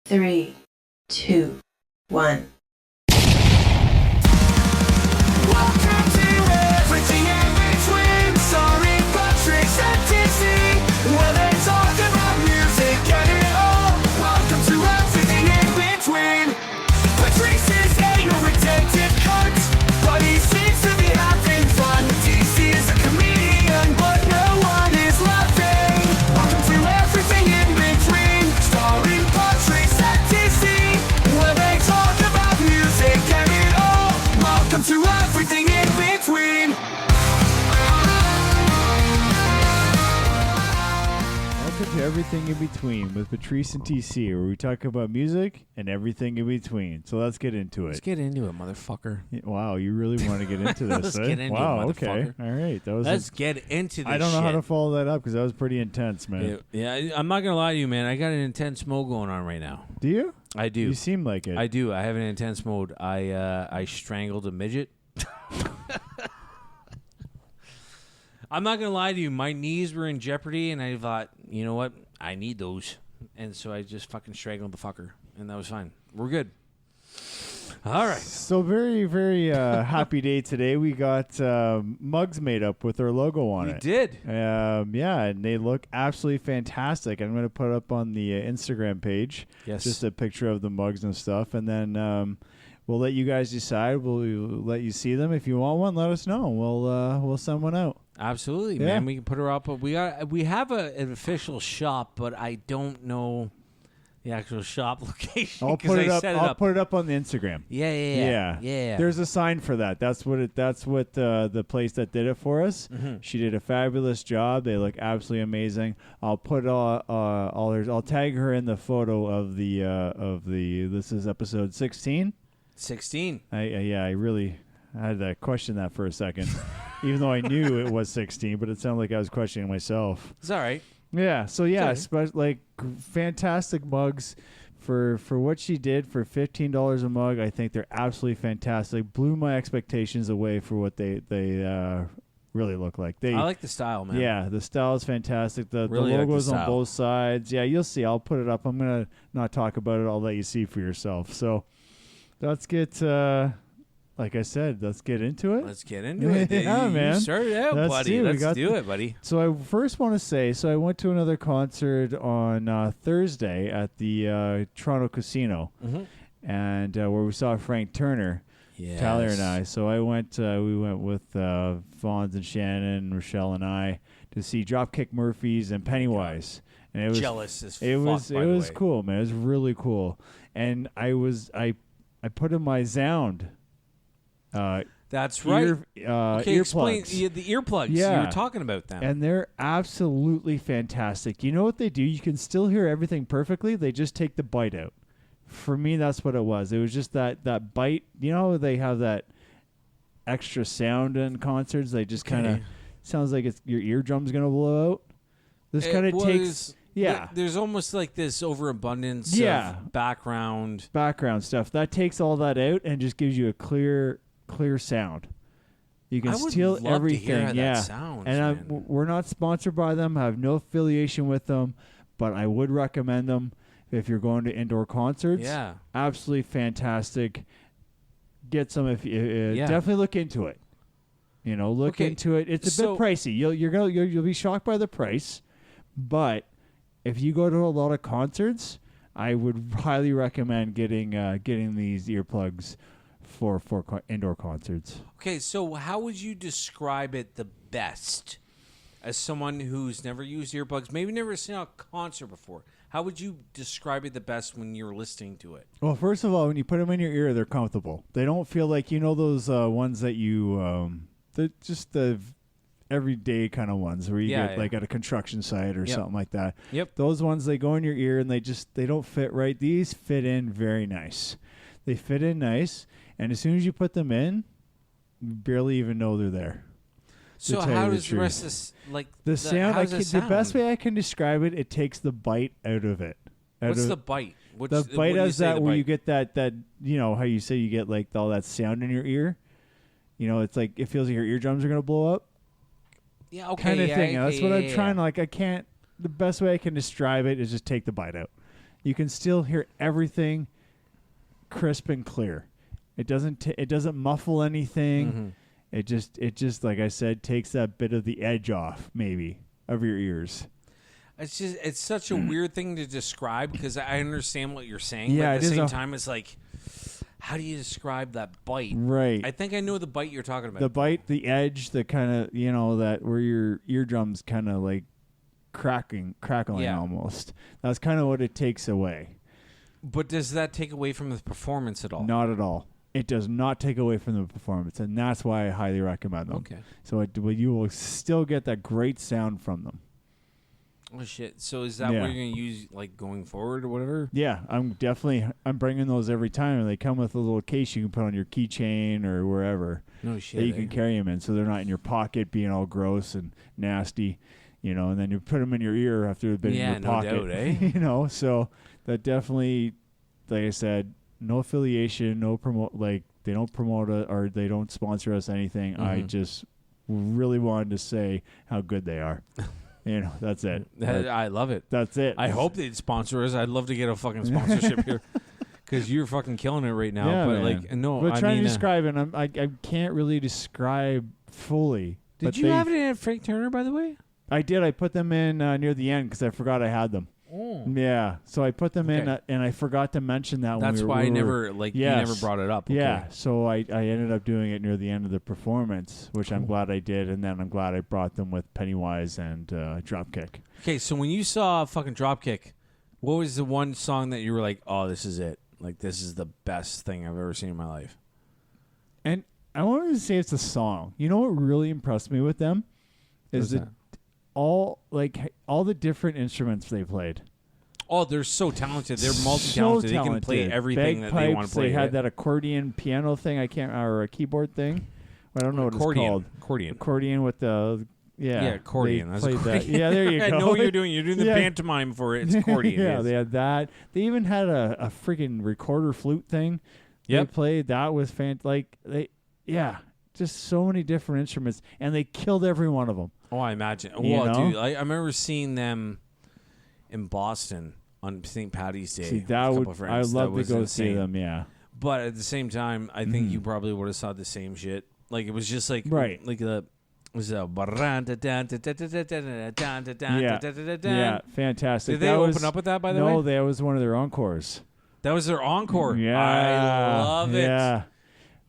3, 2, 1. Welcome to everything in between. Sorry, Patrick's at Disney. Where they talk about music and it all. Welcome to everything in between. Patrice is a irritated cunt, but he seems to be having fun. DC is a comedian, but no one is laughing. Welcome to everything in between. Starring Patrice at Disney. Where they talk about music and it all. Welcome to everything in between. Welcome to Everything in Between with Patrice and TC, where we talk about music and everything in between. So let's get into Let's it. get into it, motherfucker. Wow, you really want to get into this? Let's eh? get into it, wow, okay, motherfucker. all right. That was. Let's get into this I don't know how to shit. follow that up because that was pretty intense, man. Yeah, I'm not gonna lie to you, man. I got an intense mode going on right now. Do you? I do. You seem like it. I do. I have an intense mode. I strangled a midget. I'm not gonna lie to you. My knees were in jeopardy, and I thought, you know what? I need those, and so I just fucking strangled the fucker, and that was fine. We're good. All right. So very, very happy day today. We got mugs made up with our logo on We it. did. Yeah, and they look absolutely fantastic. I'm going to put up on the Instagram page Yes. just a picture of the mugs and stuff, and then we'll let you guys decide. We'll let you see them. If you want one, let us know. We'll send one out. Absolutely, Yeah. man. We can put her up. We have an official shop, but I don't know the actual shop location. I'll 'cause put I it up. set I'll put it up on the Instagram. Yeah. There's a sign for that. That's what the place that did it for us. Mhm. She did a fabulous job. They look absolutely amazing. I'll put I'll tag her in the photo of the this is episode 16. 16. I really had to question that for a second, even though I knew it was 16, but it sounded like I was questioning myself. It's all right. Yeah, so yeah, Sorry. fantastic mugs for what she did for $15 a mug. I think they're absolutely fantastic. Blew my expectations away for what they really look like. I like the style, man. Yeah, the style is fantastic. The Really like the logo's on style. both sides. Yeah, you'll see. I'll put it up. I'm gonna not talk about it. I'll let you see for yourself. So let's get. Like I said, let's get into it. Let's get into it. Yeah, You man. started out, Let's buddy. do it. We Let's got do it, buddy. So I first want to say, I went to another concert on Thursday at the Toronto Casino, Mm-hmm. and where we saw Frank Turner, Yeah. Tyler and I. So I went. We went with Fonz and Shannon, Rochelle and I to see Dropkick Murphys and Pennywise, and it was Jealous as it fuck, was by it the was way. cool, man. It was really cool, and I put in my Zound. That's right. Okay, explain earplugs. the earplugs. You Yeah. were talking about them. And they're absolutely fantastic. You know what they do? You can still hear everything perfectly. They just take the bite out. For me, that's what it was. It was just that bite. You know, they have that extra sound in concerts. They just kind of Okay. sounds like your eardrum's going to blow out. This It kind of was- takes, yeah, There's almost like this overabundance Yeah. of background. background stuff. That takes all that out and just gives you a clear sound. You can I would steal love to everything. hear how yeah. that sounds, And man. we're not sponsored by them. I have no affiliation with them, but I would recommend them if you're going to indoor concerts. Yeah. Absolutely fantastic. Get some if you Yeah. definitely look into it. You know, look Okay, into it. It's a so- bit pricey. You'll be shocked by the price, but if you go to a lot of concerts, I would highly recommend getting these earplugs for indoor concerts. Okay, so how would you describe it the best as someone who's never used earplugs, maybe never seen a concert before? How would you describe it the best when you're listening to it? Well, first of all, when you put them in your ear, they're comfortable. They don't feel like those ones that you they're just the everyday kind of ones where you Yeah, get yeah. like at a construction site or Yep. something like that. Yep. Those ones, they go in your ear and they don't fit right. These fit in very nice. They fit in nice, and as soon as you put them in, you barely even know they're there. So tell you how the does the rest truth. of this, like The sound, how does it the best sound? way I can describe it, it takes the bite out of it. What's the bite? What's, The what do bite you is say that the where bite? you get that how you say you get like all that sound in your ear. It's like it feels like your eardrums are gonna blow up, Yeah, okay, kind of yeah, thing. That's okay, what yeah, I'm yeah, trying. yeah. Like I can't. The best way I can describe it is just take the bite out. you can still hear everything crisp and clear. It doesn't muffle anything. It just like I said, takes that bit of the edge off, maybe, of your ears. It's such a weird thing to describe because I understand what you're saying, Yeah, but at it the is same a- time, it's like, how do you describe that bite? Right. I think I know the bite you're talking about. The bite, the edge, the kind of, that where your eardrums kind of like crackling Yeah. almost. That's kind of what it takes away. But does that take away from the performance at all? Not at all. It does not take away from the performance, and that's why I highly recommend them. Okay. So Mm. you will still get that great sound from them. Oh shit! So is that Yeah. what you're gonna use like going forward or whatever? Yeah, I'm bringing those every time, and they come with a little case you can put on your keychain or wherever No shit. that you eh? can carry them in, so they're not in your pocket being all gross and nasty, and then you put them in your ear after they've been in Yeah, your no pocket. doubt, eh? So that definitely, like I said, no affiliation, no they don't promote it or they don't sponsor us anything. I Mhm. just really wanted to say how good they are. That's it. I love it. That's it. I hope they'd sponsor us. I'd love to get a fucking sponsorship here because you're fucking killing it right now. Yeah, but man. like, no, But I trying mean, to describe it, I can't really describe fully. did but you have it at Frank Turner, by the way? I did. I put them in near the end because I forgot I had them. Oh, Yeah, so I put them in, Okay. and I forgot to mention that. that's when why I we were, never you Yes. never brought it up. Okay. Yeah, so I ended up doing it near the end of the performance, which I'm glad I did, and then I'm glad I brought them with Pennywise and Dropkick. Okay, so when you saw fucking Dropkick, what was the one song that you were like, "Oh, this is it. Like this is the best thing I've ever seen in my life." And I wanted to say it's a song. You know what really impressed me with them is What's that all the different instruments they played. Oh, they're so talented. They're So multi-talented. They can play talented. everything that they want Bagpipes, to play. They had right? that accordion piano thing. Or a keyboard thing. I don't know what accordion. it's called. Accordion. Accordion with the Yeah, accordion. They That's played accordion. that. Yeah, there you go. I know what you're doing. You're doing the Yeah. pantomime for it. It's accordion. Yeah, yes. they had that. They even had a freaking recorder flute thing. Yep. They played. That was just so many different instruments, and they killed every one of them. Oh, I imagine. You Well, know? dude, I remember seeing them in Boston on St. Patty's Day. See, with a couple of I'd friends. love That to was go insane. see them. Yeah, But at the same time, I think you probably would have saw the same shit. Like it was just like Right. like the was a yeah, fantastic. Did they That open was- up with that, by the No, way? that was one of their encores. That was their encore. Yeah, I love it. Yeah,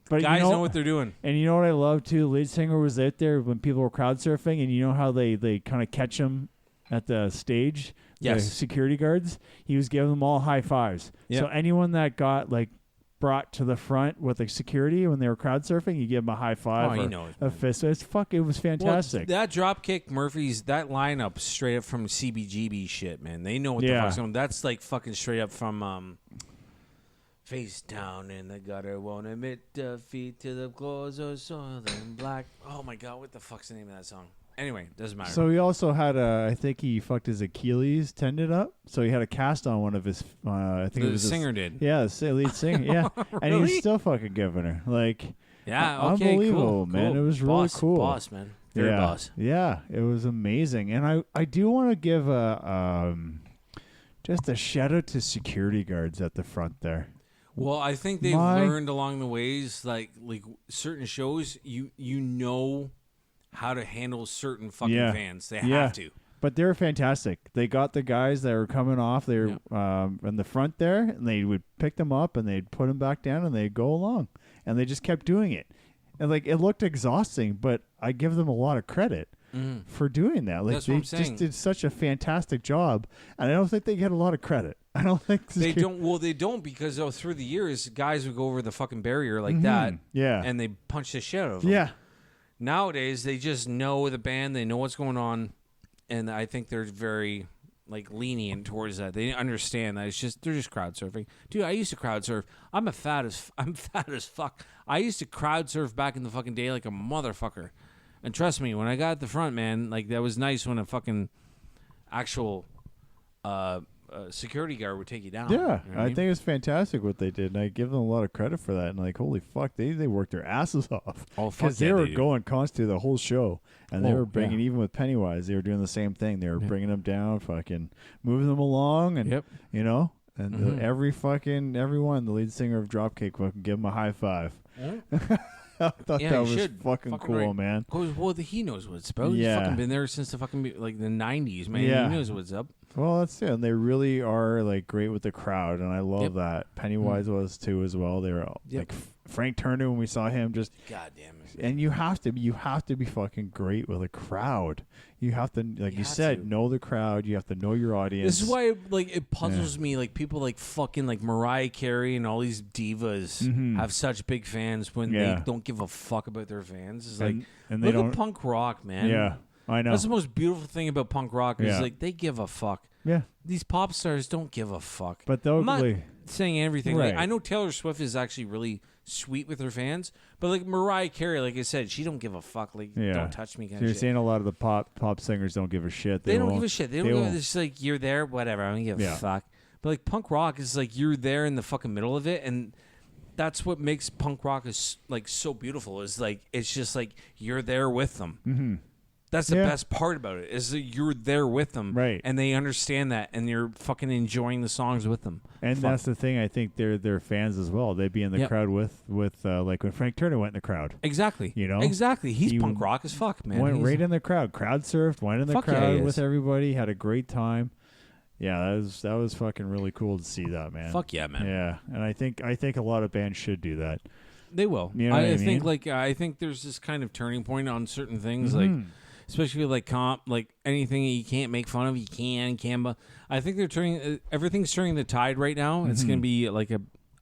but Guys you know, know what they're doing. And you know what I love too? The lead singer was out there when people were crowd surfing, and you know how they kind of catch him at the stage? Yes. The security guards. He was giving them all high fives. Yep. So anyone that got brought to the front with the security when they were crowd surfing, you give them a high five Oh, you or know it, a fist. It was fantastic. Well, that Dropkick Murphys, that lineup straight up from CBGB shit, man. They know what the Yeah. fuck's going on. That's like fucking straight up from Face down in the gutter, won't admit defeat to the clothes of soil and black. Oh my god, what the fuck's the name of that song? Anyway, doesn't matter. So he also had I think he fucked his Achilles tendon up. So he had a cast on one of his, I think it the was his- singer did. Yeah, the lead singer. Yeah. And he was Really? still fucking giving her. Yeah, okay, unbelievable, cool, man. cool. It was really Boss, cool. Boss, man. They're a boss. Yeah, it was amazing. And I do want to give just a shout out to security guards at the front there. Well, I think they've learned along the ways, like certain shows, you know how to handle certain fucking Yeah. fans. They Yeah. have to. But they're fantastic. They got the guys that were coming off. They were in the front there, and they would pick them up and they'd put them back down, and they'd go along, and they just kept doing it. And it looked exhausting, but I give them a lot of credit for doing that. That's they what I'm saying. just did such a fantastic job, and I don't think they get a lot of credit. I don't think They don't. Well, they don't because through the years, guys would go over the fucking barrier like that, Yeah. and they punch the shit out of them. Yeah. Nowadays, they just know the band. They know what's going on, and I think they're very lenient towards that. They understand that they're just crowd surfing. Dude, I used to crowd surf. I'm fat as fuck. I used to crowd surf back in the fucking day like a motherfucker. And trust me, when I got at the front, man, that was nice when a fucking actual security guard would take you down. Yeah, You know what I mean? think it's fantastic what they did, and I give them a lot of credit for that. And holy fuck, they worked their asses off. Oh, fuck they yeah, were they do. going constantly the whole show, and they Oh, were bringing yeah. even with Pennywise, they were doing the same thing. They were bringing them down, fucking moving them along, and Yep. And everyone, the lead singer of Dropkick, fucking give him a high five. I thought Yeah, that you was should. fucking cool, right. man. Well, he knows what's up. He's Yeah. fucking been there since the fucking like the 90s, man. Yeah. He knows what's up. Well, that's it. And they really are like great with the crowd, and I love Yep. that. Pennywise was too as well. They were all, Yep. like Frank Turner when we saw him. Just God damn it. and you have to be fucking great with a crowd. You have to, like you have said, to. know the crowd. You have to know your audience. This is why like it puzzles me. Like people like fucking like Mariah Carey and all these divas have such big fans when Yeah. they don't give a fuck about their fans. It's And- like and they look don't- at punk rock, man. Yeah, I know. That's the most beautiful thing about punk rock is Yeah. like they give a fuck. Yeah, These pop stars don't give a fuck. but they'll I'm not like, saying everything. Like, Right. I know Taylor Swift is actually really sweet with her fans, but like Mariah Carey, like I said, she don't give a fuck. Like, yeah. don't touch me, kind So you're of shit. saying a lot of the pop singers don't give a shit. They don't won't- give a shit. They don't they give won't. It's like you're there, whatever. I don't give Yeah. a fuck. But like punk rock is like you're there in the fucking middle of it, and that's what makes punk rock is like so beautiful. Is like it's just like you're there with them. Mm-hmm. That's the Yeah. best part about it is that you're there with them, Right. And they understand that, and you're fucking enjoying the songs with them. And Fuck. that's the thing. I think they're fans as well. They'd be in the Yep. crowd with like when Frank Turner went in the crowd. Exactly. You know? Exactly. He's He punk rock as fuck, man. Went He's- right in the crowd. Crowd surfed. Went in the Fuck yeah, crowd he with is. everybody. Had a great time. Yeah, that was fucking really cool to see that, man. Fuck yeah, man. Yeah, and I think a lot of bands should do that. They will. You know what I think mean? I think there's this kind of turning point on certain things, Mhm. like especially like comp, like anything that you can't make fun of, you can. But I think they're turning everything's turning the tide right now. It's Mm-hmm. gonna be like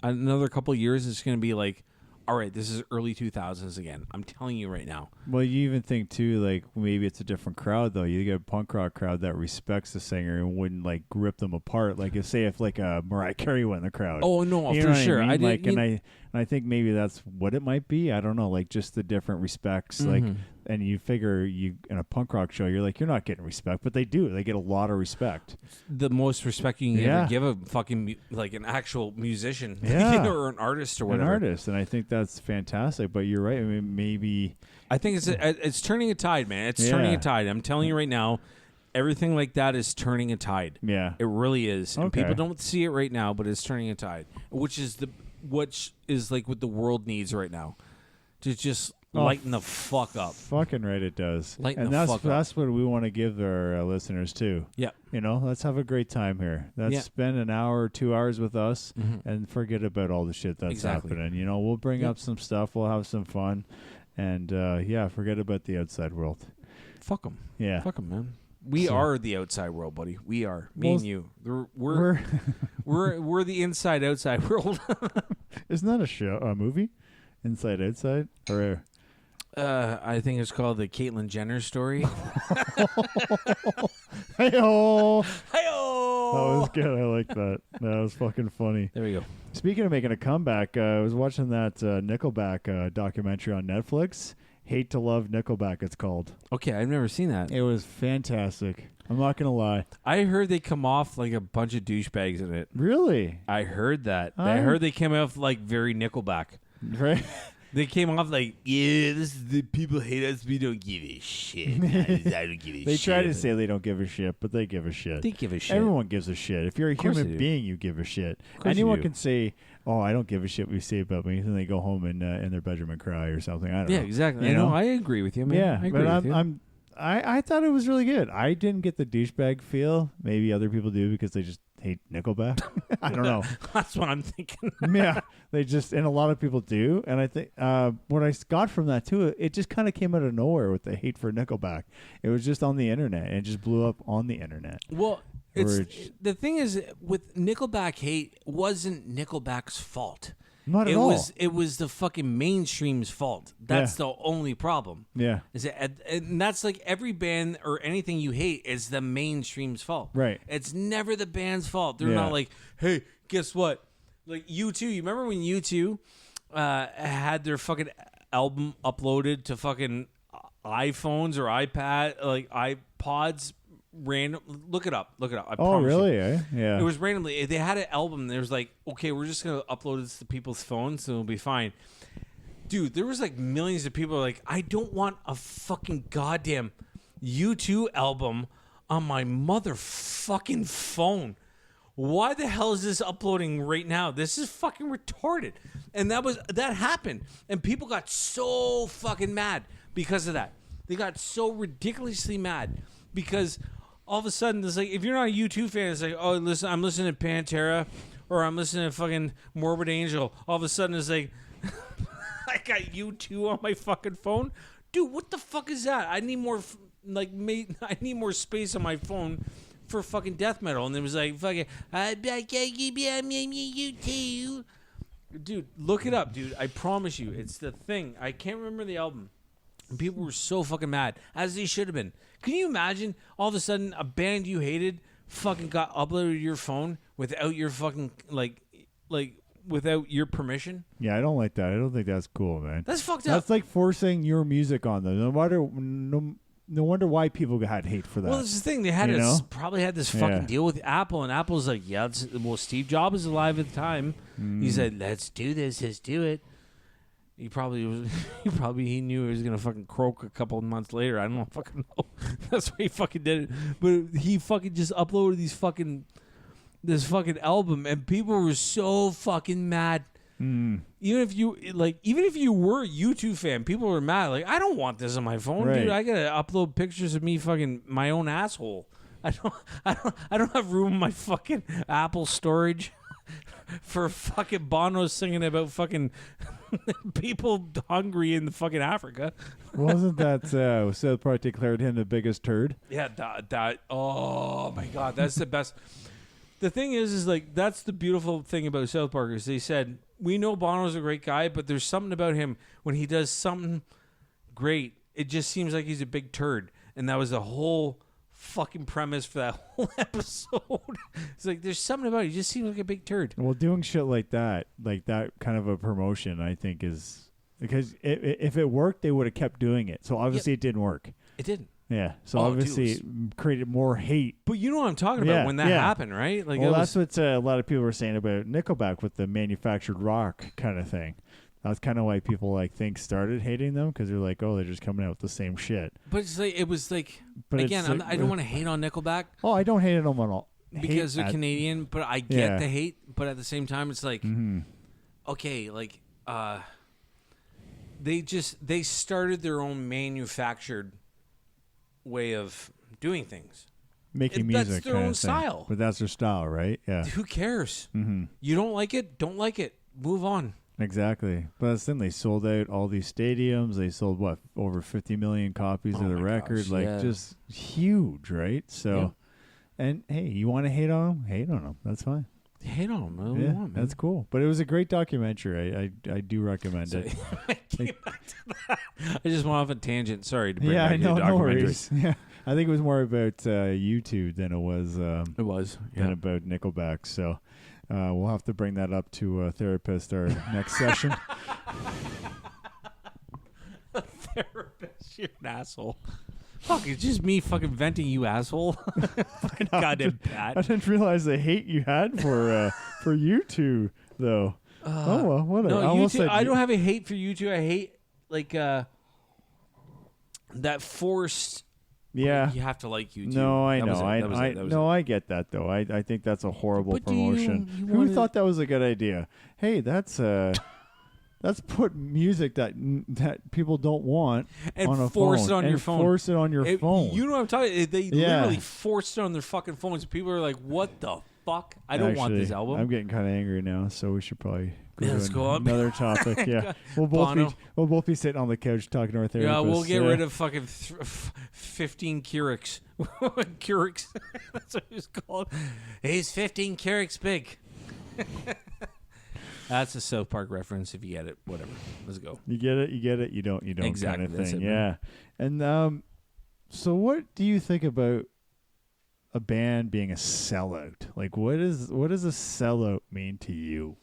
another couple of years. It's gonna be like, all right, this is early 2000s again. I'm telling you right now. Well, you even think too, like maybe it's a different crowd though. You get a punk rock crowd that respects the singer and wouldn't like rip them apart. Like if like Mariah Carey went in the crowd. Oh no, You for know what sure. I mean? I did. Like, and I think maybe that's what it might be. I don't know. Like just the different respects. Like, Mm-hmm. and you figure you in a punk rock show, you're like you're not getting respect, but they do. They get a lot of respect. the most respect you can Yeah. ever give a fucking like an actual musician, Yeah. or an artist or An whatever. artist, and I think that's fantastic. But you're right. I mean, maybe. I think it's turning a tide, man. It's turning Yeah. a tide. I'm telling you right now, everything like that is turning a tide. Yeah. It really is. And Okay. people don't see it right now, but it's turning a tide, which is like what the world needs right now, to just lighten the fuck up. Fucking right, it does. Lighten and the that's fuck up. that's what we want to give our listeners too. Yeah. You know, let's have a great time here. Let's Yeah. spend an hour or 2 hours with us and forget about all the shit that's Exactly. happening. You know, we'll bring Yep. up some stuff. We'll have some fun, and forget about the outside world. Fuck them. Yeah. Fuck them, man. We So- are the outside world, buddy. We are. Me Well, and you. We're we're the inside outside world. Isn't that a movie? Inside Outside or I think it's called the Caitlyn Jenner story. Hey-oh! Hi-oh! That was good. I like that. That was fucking funny. There we go. Speaking of making a comeback, I was watching that Nickelback documentary on Netflix. Hate to Love Nickelback, it's called. Okay, I've never seen that. It was fantastic. I'm not going to lie. I heard they come off like a bunch of douchebags in it. Really? I heard that. I heard they came off like very Nickelback. Right? They came off like, yeah, this is the people hate us. We don't give a shit. I don't give a shit. They try to say they don't give a shit, but they give a shit. They give a shit. Everyone gives a shit. If you're a course human they do. being, you give a shit. course you Anyone do. can say, "Oh, I don't give a shit what you say about me," and they go home in their bedroom and cry or something. I don't know. Yeah, exactly. You I know. know? I agree with you, man. Yeah, I agree but with you. I thought it was really good. I didn't get the douchebag feel. Maybe other people do because they just hate Nickelback. I don't know. That's what I'm thinking. Yeah, they just, and a lot of people do. And I think what I got from that too, it just kind of came out of nowhere with the hate for Nickelback. It was just on the internet, and it just blew up on the internet. Well, Or the thing is with Nickelback hate wasn't Nickelback's fault. Not at It all. was the fucking mainstream's fault. That's the only problem. Yeah, Is it, and that's like every band or anything you hate is the mainstream's fault. Right. It's never the band's fault. They're Yeah. not like, hey, guess what? Like U2. You remember when U2 had their fucking album uploaded to fucking iPhones or iPad, like iPods? Random. Look it up. I Oh, promise you. really? Eh? Yeah. It was randomly. They had an album. There was like, okay, we're just gonna upload this to people's phones, and it'll be fine. Dude, there was like millions of people like, I don't want a fucking goddamn U2 album on my motherfucking phone. why the hell is this uploading right now? This is fucking retarded. And that happened. And people got so fucking mad because of that. They got so ridiculously mad because all of a sudden it's like, if you're not a U2 fan, it's like, oh, listen, I'm listening to Pantera or I'm listening to fucking Morbid Angel. All of a sudden it's like, I got U2 on my fucking phone. Dude, what the fuck is that? I need more I need more space on my phone for fucking death metal. And it was like fucking U2. Dude, look it up, dude. I promise you, it's the thing. I can't remember the album. And people were so fucking mad, as they should have been. Can you imagine all of a sudden a band you hated fucking got uploaded to your phone without your fucking like without your permission? Yeah, I don't like that. I don't think that's cool, man. That's fucked up. That's like forcing your music on them. No wonder why people had hate for that. Well, that's the thing. They had probably had this fucking deal with Apple, and Apple's like, yeah, Steve Jobs was alive at the time. He said, let's do this, let's do it. He probably he knew he was gonna fucking croak a couple of months later. I don't fucking know. That's why he fucking did it. But he fucking just uploaded this fucking album, and people were so fucking mad. Even if you were a U2 fan, people were mad. Like, I don't want this on my phone, dude. I gotta upload pictures of me fucking my own asshole. I don't have room in my fucking Apple storage for fucking Bono singing about fucking people hungry in the fucking Africa. Wasn't that South Park declared him the biggest turd? Yeah, that. Oh my God, that's the best. The thing is like, that's the beautiful thing about South Park is they said, we know Bono's a great guy, but there's something about him when he does something great, it just seems like he's a big turd. And that was the whole fucking premise for that whole episode. It's like, there's something about it. He just seems like a big turd. Well, doing shit like that kind of a promotion, I think is because if it worked, they would have kept doing it. So obviously it didn't work. It didn't. Yeah. So obviously it created more hate. But you know what I'm talking about when that happened, right? Like, well, that's what a lot of people were saying about Nickelback with the manufactured rock kind of thing. That's kind of why people think started hating them because they're like, oh, they're just coming out with the same shit. But it's like, it was like, but again, I don't want to hate on Nickelback. Oh, I don't hate them at all. Because they're Canadian, but I get the hate. But at the same time, it's like, okay, like, they started their own manufactured way of doing things. Making music. That's their own style. But that's their style, right? Yeah. Who cares? You don't like it? Don't like it. Move on. Exactly. But that's the thing. They sold out all these stadiums. They sold, over 50 million copies of the record. Gosh, just huge, right? So, and hey, you want to hate on them? Hate on them. That's fine. Hate on them. Yeah, that's cool. But it was a great documentary. I do recommend it. I came back to that. I just went off a tangent. Sorry to bring back I know, your no documentary. worries. Yeah, I think it was more about YouTube than it was. It was than about Nickelback. So we'll have to bring that up to a therapist our next session. A therapist, you're an asshole. Fuck, it's just me fucking venting, you asshole. Fucking goddamn Pat. I didn't realize the hate you had for YouTube, though. Oh, well, whatever. No, I don't have a hate for YouTube. I hate, that forced... Yeah. You have to like YouTube. No, I know. I get that, though. I think that's a horrible promotion. Who thought that was a good idea? Hey, that's put music that people don't want and on a force phone. it on your phone. Force it on your phone. You know what I'm talking about? They literally forced it on their fucking phones. People are like, what the fuck? I don't want this album. I'm getting kind of angry now, so we should probably go on. another topic. Yeah. We'll both be sitting on the couch talking to our therapist. Yeah, we'll get rid of fucking 15 Keurigs. Keurigs. That's what he's called. He's 15 Keurigs big. That's a South Park reference. If you get it, whatever. Let's go. You get it. You don't. Exactly. Kind of thing. That's it, And so what do you think about a band being a sellout? Like, what does a sellout mean to you?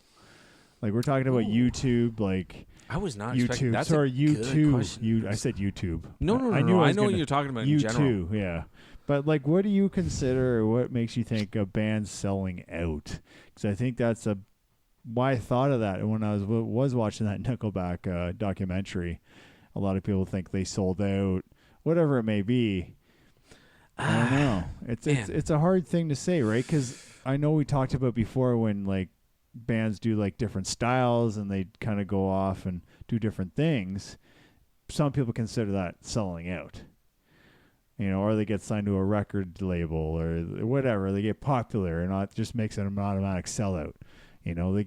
Like, we're talking about YouTube. Like, I was not YouTube. expecting. That's Sorry, a good question. I said YouTube. No. I know what you're talking about. In general. Yeah. But what do you consider? Or what makes you think a band's selling out? Because I think that's why I thought of that when I was watching that Nickelback documentary. A lot of people think they sold out, whatever it may be. I don't know. It's a hard thing to say, right? Because I know we talked about before when like bands do like different styles and they kind of go off and do different things. Some people consider that selling out. You know, or they get signed to a record label or whatever. They get popular and it just makes it an automatic sellout. You know, they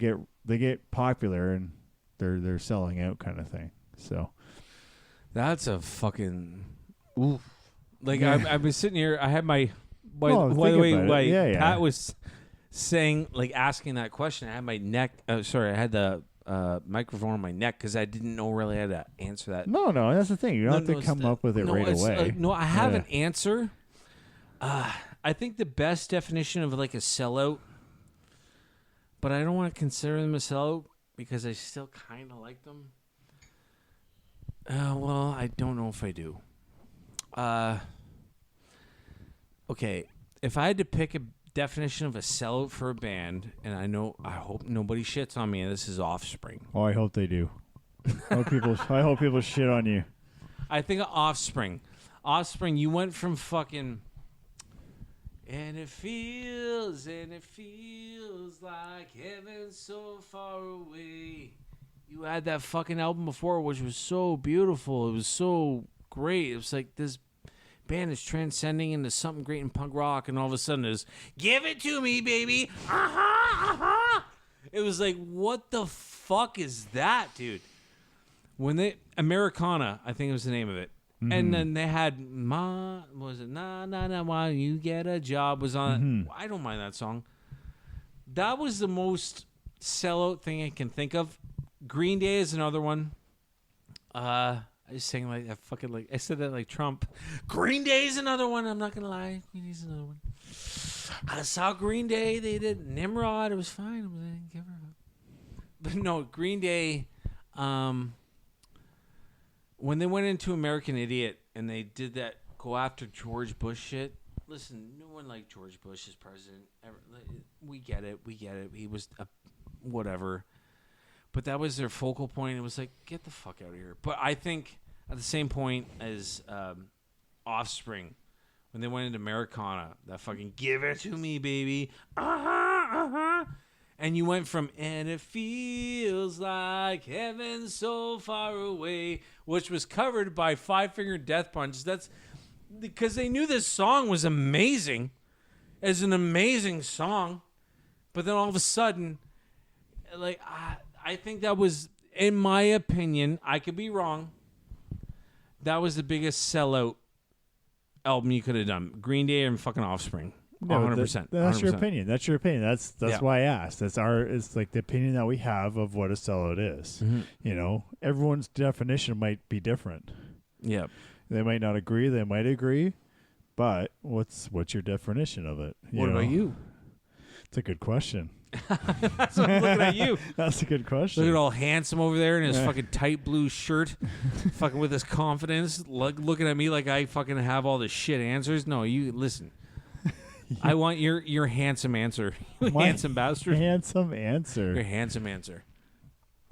get popular and they're selling out kind of thing. So That's a fucking oof. Like Yeah. I was sitting here. I had my. By Oh, the think way, about it. like Yeah. Pat was saying, like asking that question. I had my neck. Sorry, I had the microphone on my neck because I didn't know really how to answer that. No, that's the thing. You don't have to come up with it right it's, away. no, I have Yeah. an answer. I think the best definition of like a sellout, but I don't want to consider them a sellout because I still kind of like them. Well, I don't know if I do. Okay, if I had to pick a definition of a sellout for a band, and I hope nobody shits on me, and this is Offspring. Oh, I hope they do. I hope people shit on you. I think of Offspring. Offspring, you went from fucking... And it feels like heaven so far away. You had that fucking album before, which was so beautiful. It was so great. It was like this band is transcending into something great in punk rock, and all of a sudden it's give it to me, baby. It was like, what the fuck is that, dude? When they Americana, I think it was the name of it. And then they had na why you get a job was on. I don't mind that song. That was the most sellout thing I can think of. Green Day is another one. I just sang like I fucking like I said that like Trump. Green Day is another one. I'm not gonna lie. Green Day's another one. I saw Green Day. They did Nimrod. It was fine. I didn't give her up. But no, Green Day. When they went into American Idiot and they did that go after George Bush shit, listen, no one liked George Bush as president. We get it. He was a whatever. But that was their focal point. It was like, get the fuck out of here. But I think at the same point as Offspring, when they went into Americana, that fucking give it to me, baby. And you went from, and it feels like heaven so far away, which was covered by Five Finger Death Punch. That's because they knew this song was amazing. It's an amazing song. But then all of a sudden, like, I think that was, in my opinion, I could be wrong, that was the biggest sellout album you could have done. Green Day and fucking Offspring. 100%. That's your 100%. opinion. That's your opinion. That's Yeah. why I asked. It's like the opinion that we have of what a sellout is. You know, everyone's definition might be different. Yeah. They might not agree. They might agree. But what's your definition of it? What about you? It's a good question. That's what I'm looking at you. That's a good question. Looking all handsome over there in his fucking tight blue shirt, fucking with his confidence, looking at me like I fucking have all the shit answers. No, you listen. I want your handsome answer. You My handsome bastard. Handsome answer. Your handsome answer.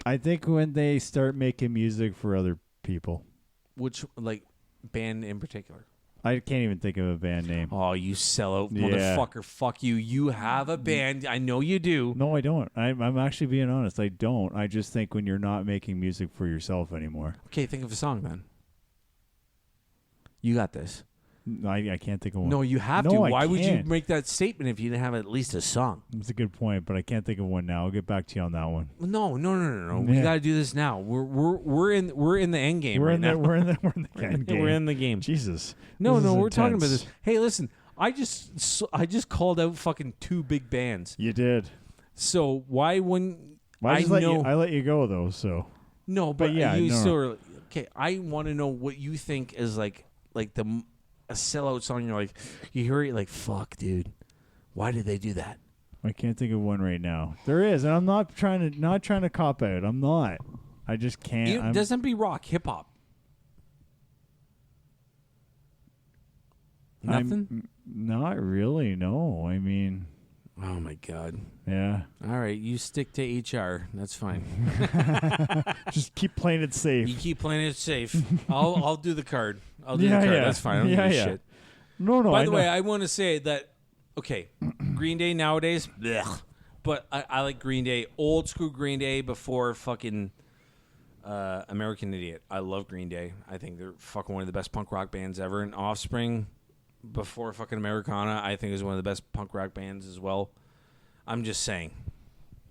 I think when they start making music for other people. Which, like, band in particular? I can't even think of a band name. Oh, you sellout Yeah. motherfucker. Fuck you. You have a band. I know you do. No, I don't. I'm actually being honest. I don't. I just think when you're not making music for yourself anymore. Okay, think of a song then. You got this. I can't think of one. No, you have No, to. I Why would you can't. make that statement if you didn't have at least a song? It's a good point, but I can't think of one now. I'll get back to you on that one. No. We Yeah. got to do this now. We're in the end game We're right in now. the we're in the end game. We're in the game. Jesus. No, This is we're talking about intense. this. Hey, listen, I just called out fucking two big bands. You did. So why wouldn't Well, I know? I let you go though. So No, but yeah, you no. still are, okay. I want to know what you think is like a sellout song. You're like, you hear it, like, fuck, dude. Why did they do that? I can't think of one right now. There is, and I'm not trying to cop out. I'm not. I just can't. It doesn't be rock, hip hop. Nothing. Not really. No. I mean, Oh my god. yeah. All right, you stick to HR. That's fine. Just keep playing it safe. You keep playing it safe. I'll do the card. I'll do Yeah, the card. yeah. That's fine. I don't Yeah, give a yeah. shit. No. By I the know. way, I want to say that. Okay, Green Day nowadays, blech. But I like Green Day, old school Green Day before fucking American Idiot. I love Green Day. I think they're fucking one of the best punk rock bands ever. And Offspring, before fucking Americana, I think is one of the best punk rock bands as well. I'm just saying.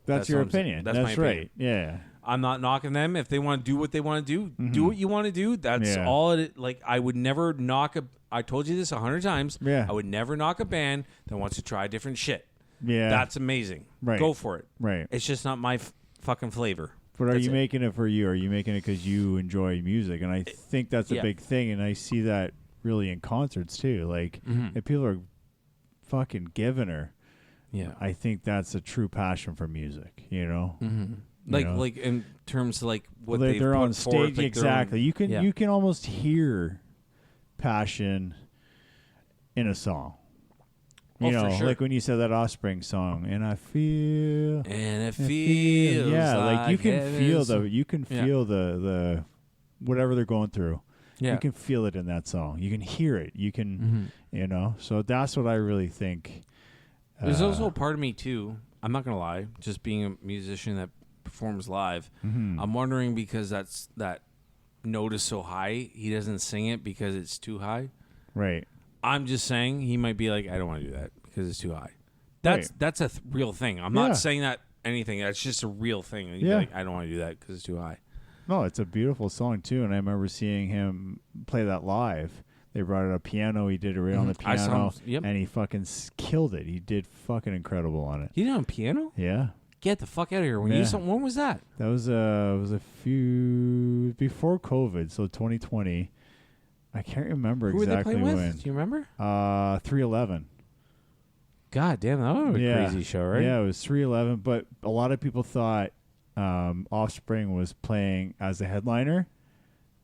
That's your what I'm saying. opinion. That's That's my right. opinion. Yeah. I'm not knocking them. If they want to do what they want to do, do what you want to do. That's Yeah. all it. Like, I would never knock a. I told you this 100 times. Yeah. I would never knock a band that wants to try different shit. Yeah. That's amazing. Right. Go for it. right. It's just not my fucking flavor. But are That's you it. making it for you? Are you making it because you enjoy music? And I think that's a yeah. big thing. And I see that really in concerts too. Like, if people are fucking giving her, Yeah. I think that's a true passion for music. You know, Like know? like in terms of like what Well, they've they're put on forth, stage like their own- exactly. yeah. You can almost hear passion in a song. You Oh, for know, sure. like when you said that Offspring song, and I feel. And it I feels yeah, like you can feel heaven's- Yeah. the whatever they're going through. Yeah. You can feel it in that song. You can hear it. You can, you know. So that's what I really think. There's also a part of me too. I'm not gonna lie. Just being a musician that performs live, I'm wondering because that note is so high, he doesn't sing it because it's too high. right. I'm just saying he might be like, I don't want to do that because it's too high. Right. That's a real thing. I'm Yeah. not saying that anything. That's just a real thing. And you'd be Yeah. like, I don't want to do that because it's too high. No, it's a beautiful song too, and I remember seeing him play that live. They brought out a piano. He did it right on the I saw piano, him- yep. and he fucking killed it. He did fucking incredible on it. You did on piano? Yeah. Get the fuck out of here. Yeah. When was that? That was a few before COVID, so 2020. I can't remember Who were they exactly playing when. with? Do you remember? 311. God damn, that was a Yeah. crazy show, right? Yeah, it was 311, but a lot of people thought Offspring was playing as a headliner,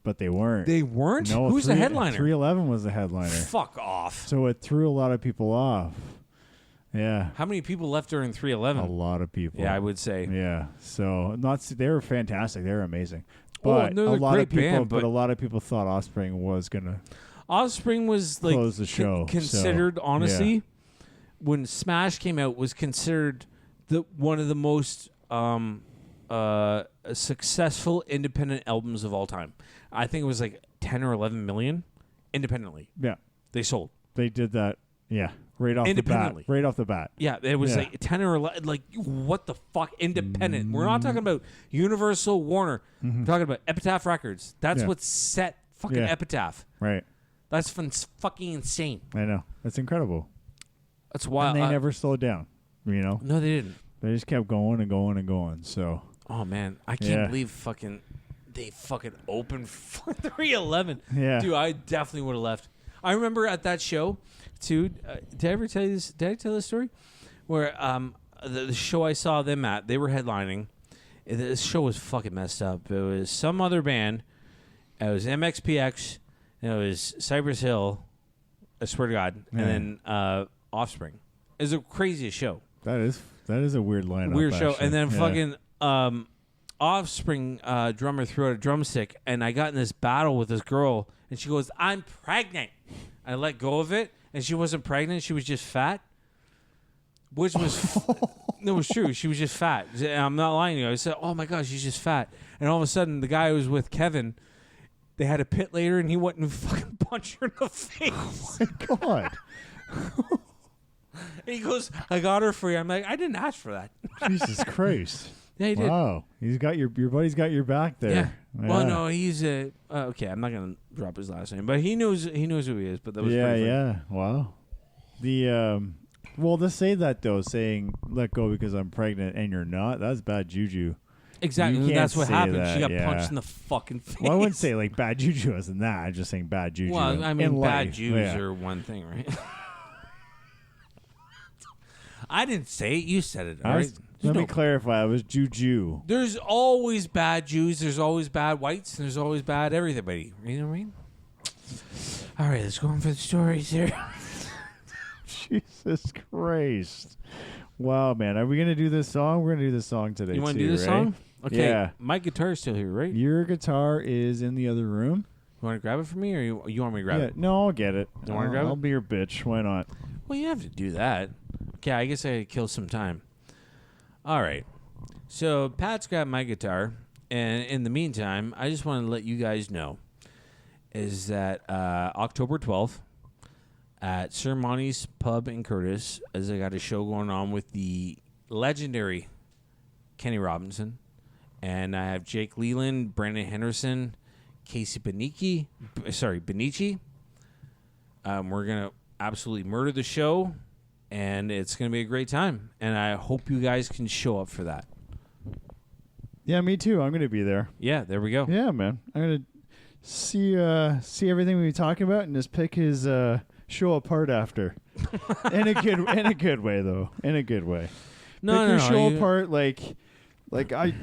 but they weren't. They weren't? No, Who's the headliner? 311 was the headliner. Fuck off. So it threw a lot of people off. Yeah, How many people left during a 311? lot of people. Yeah, I would say. Yeah, so they were fantastic. They were amazing. Oh, But they're a a lot great of people, band, but but- a lot of people thought Offspring was gonna. Offspring was like Close the show, considered, so, honestly, yeah. when Smash came out, was considered one of the most successful independent albums of all time. I think it was like 10 or 11 million independently. Yeah, They sold. they did that. Yeah, right off the bat. Independently. Right off the bat. Yeah, it was Yeah. like 10 or 11. Like, what the fuck? Independent. We're not talking about Universal, Warner. We're talking about Epitaph Records. That's Yeah. what set fucking Yeah. Epitaph. Right. That's fucking insane. I know. That's incredible. That's wild. And they never slowed down. You know, No, they didn't. they just kept going and going and going. So Oh man, I can't Yeah. believe they fucking opened for 311. Yeah. Dude, I definitely would have left. I remember at that show, too. Did I ever tell you this? Did I tell this story? Where the show I saw them at, they were headlining. This show was fucking messed up. It was some other band. It was MXPX. And it was Cypress Hill. I swear to God. Yeah. And then Offspring. It was the craziest show. that is a weird lineup. Weird show. actually. And then Yeah. fucking Offspring drummer threw out a drumstick, and I got in this battle with this girl, and she goes, "I'm pregnant." I let go of it, and she wasn't pregnant; she was just fat, which was no, it was true. She was just fat. I'm not lying to you. I said, "Oh my gosh, she's just fat," and all of a sudden, the guy who was with Kevin, they had a pit later, and he went and fucking punched her in the face. God, And he goes, "I got her for you." I'm like, "I didn't ask for that." Jesus Christ! Yeah, he did. Wow, he's got your buddy's got your back there. Yeah. Well, Yeah. no, he's okay. I'm not gonna drop his last name, but he knows who he is. But that was Yeah, pretty funny. yeah. Wow. The well, to say that though, saying "let go because I'm pregnant" and you're not, that's bad juju. Exactly. You can't That's what say happened. that, She got yeah. punched in the fucking face. Well, I wouldn't say like bad juju as in that. I'm just saying bad juju. Well, I in mean, bad life. Jews Yeah. are one thing, right? I didn't say it. You said it. All right. Let me No- clarify. It was juju. There's always bad Jews. There's always bad whites. And there's always bad everybody. You know what I mean? All right, let's go on for the stories here. Jesus Christ! Wow, man. Are we gonna do this song? We're gonna do this song today. You want to too, do this right? song? Okay. Yeah. My guitar's still here, right? Your guitar is in the other room. You want to grab it for me, or you want me to grab Yeah. it? No, I'll get it. You wanna grab I'll it? be your bitch. Why not? Well, you have to do that. Okay, I guess I could kill some time. All right. So Pat's got my guitar, and in the meantime, I just want to let you guys know is that October 12th at Sir Monty's Pub in Curtis, as I got a show going on with the legendary Kenny Robinson, and I have Jake Leland, Brandon Henderson, Casey Benici. We're gonna absolutely murder the show, and it's gonna be a great time. And I hope you guys can show up for that. Yeah, me too. I'm gonna be there. Yeah, there we go. Yeah, man. I'm gonna see everything we were talking about and just pick his show apart after. in a good way though. In a good way. Pick your show apart like I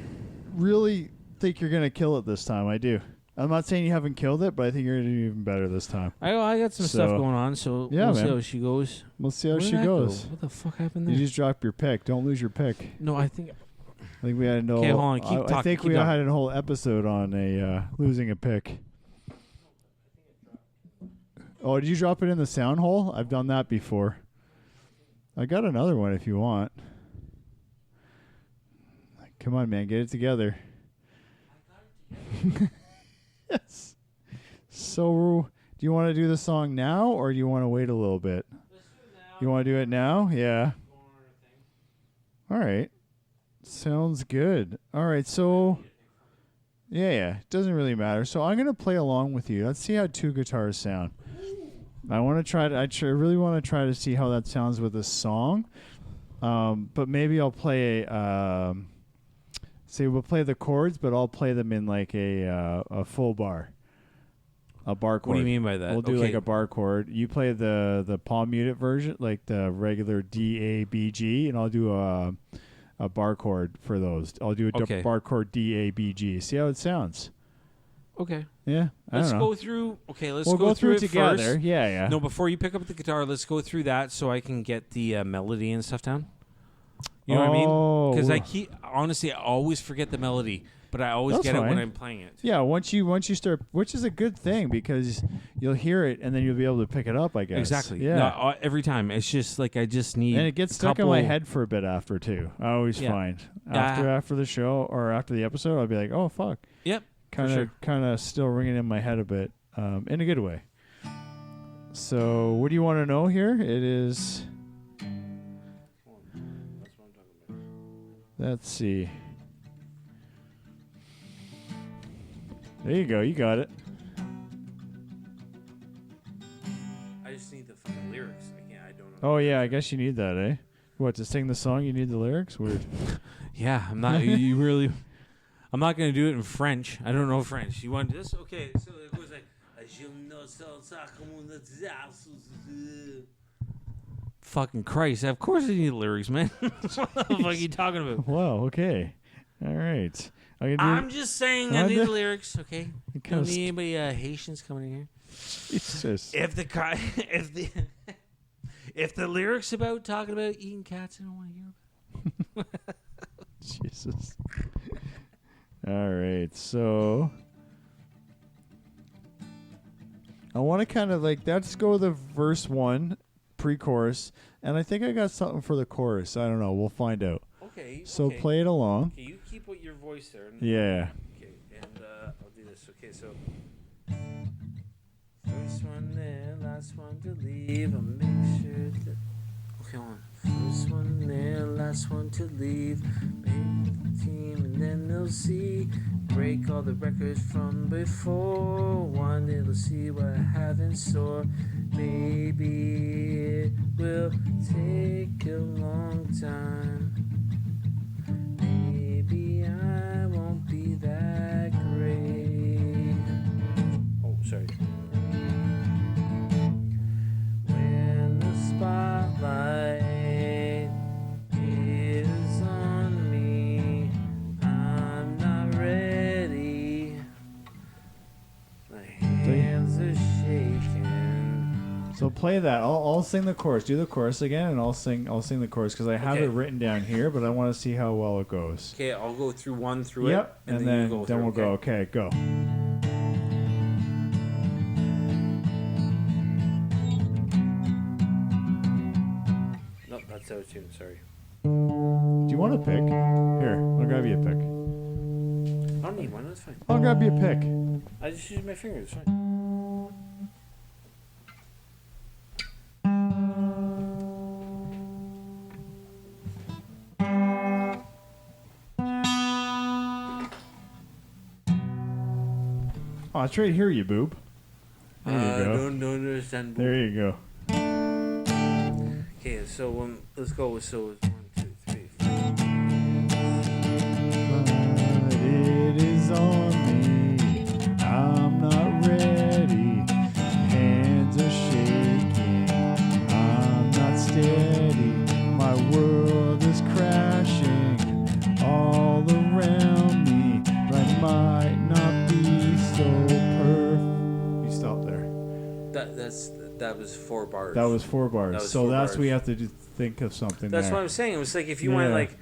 really think you're gonna kill it this time. I do. I'm not saying you haven't killed it, but I think you're gonna do even better this time. I got some stuff going on, so yeah, we'll man. see how she goes. We'll see how Where she did that goes. go? What the fuck happened there? You just drop your pick. Don't lose your pick. No, I think. I think we had no. Okay, hold on. Keep talking. I think keep we talking. had a whole episode on a losing a pick. Oh, did you drop it in the sound hole? I've done that before. I got another one if you want. Come on, man, get it together. Yes. So, do you want to do the song now, or do you want to wait a little bit? You want to do it now? Yeah. All right. Sounds good. All right, so yeah, it doesn't really matter. So I'm gonna play along with you. Let's see how two guitars sound. I want to try to. I really want to try to see how that sounds with a song. But maybe I'll play say we'll play the chords, but I'll play them in like a full bar. A bar chord. What do you mean by that? We'll do like a bar chord. You play the palm muted version, like the regular D A B G, and I'll do a bar chord for those. I'll do a bar chord D A B G. See how it sounds? Okay. Yeah. Let's go through. Okay, let's we'll go through it together. First. Yeah. No, before you pick up the guitar, let's go through that so I can get the melody and stuff down. You know what I mean? Because honestly, I always forget the melody, but I always get it when I'm playing it. Yeah, once you start, which is a good thing because you'll hear it and then you'll be able to pick it up, I guess. Exactly. Yeah. No, every time. It's just like I just need. And it gets stuck in my head for a bit after too. I always find after the show or after the episode, I'll be like, oh fuck. Yep. Kind of still ringing in my head a bit, in a good way. So, what do you want to know here? It is. Let's see. There you go. You got it. I just need the fucking lyrics. I don't know. Oh yeah, I guess you need that, eh? What, to sing the song? You need the lyrics? Weird. Yeah, I'm not. You really. I'm not gonna do it in French. I don't know French. You want this? Okay, so it goes like. Fucking Christ! Of course I need lyrics, man. What the fuck are you talking about? Wow. Okay. All right. I'm just saying I need the lyrics. Okay. Kinda Don't need anybody Haitians coming in here. Jesus. If the lyrics about talking about eating cats, I don't want to hear about it. Jesus. All right. So I want to kind of let's go with the verse 1 pre-chorus, and I think I got something for the chorus. I don't know. We'll find out. Okay. So play it along. Okay, you keep your voice there. Yeah. Okay, and I'll do this. Okay, so first one there, last one to leave. I'll make sure that. Okay, hold on. First one there, last one to leave. Make the team, and then they'll see. Break all the records from before. One day they'll see what I have in store. Maybe it will take a long time. Maybe I won't be that great. Oh, sorry. When the spotlight is on me, I'm not ready. My hands are shaking. So play that. I'll sing the chorus. Do the chorus again, and I'll sing the chorus because I have it written down here, but I want to see how well it goes. Okay, I'll go through one through Yep, it, and then we'll go. Okay, go. Nope, that's out Sorry. Do you want a pick? Here, I'll grab you a pick. I don't need one. That's fine. I'll grab you a pick. I just use my fingers. It's fine. Oh, it's right here, you boob. There you go. Don't understand. There you go. Okay, so let's go. So it's 1, 2, 3, 4. But it is on me. I'm not ready. Hands are shaking. I'm not steady. My world is crashing all around me. But I might not be so perfect. You stop there. That was 4 bars. That was 4 bars. That was So 4 that's bars. we have to think of something. That's there. what I'm saying. It was like if you Yeah. went like,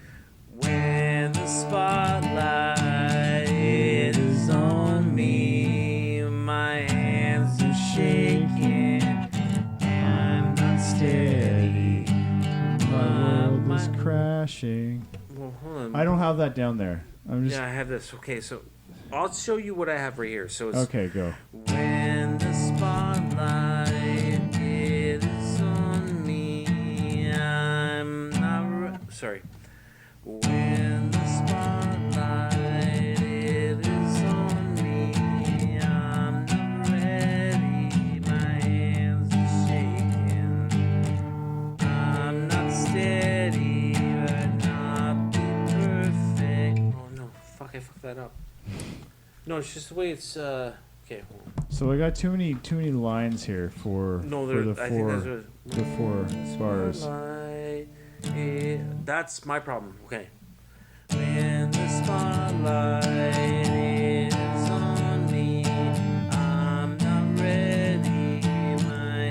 when the spotlight is on me, my hands are shaking, I'm not steady. My world my- is crashing. Well, hold on. I don't have that down there. I'm just Yeah, I have this. Okay, so I'll show you what I have right here. So it's okay. Go. when the spotlight is on me, I'm not sorry. When the spotlight is on me, I'm not ready. My hands are shaking. I'm not steady, but not be perfect. Oh no, fuck! I fucked that up. No, it's just the way it's. Okay. Hold on. So I got too many lines here for No, for the I think that's four what. the 4 bars. Spotlight, that's my problem. Okay. When the spotlight is on me, I'm not ready. My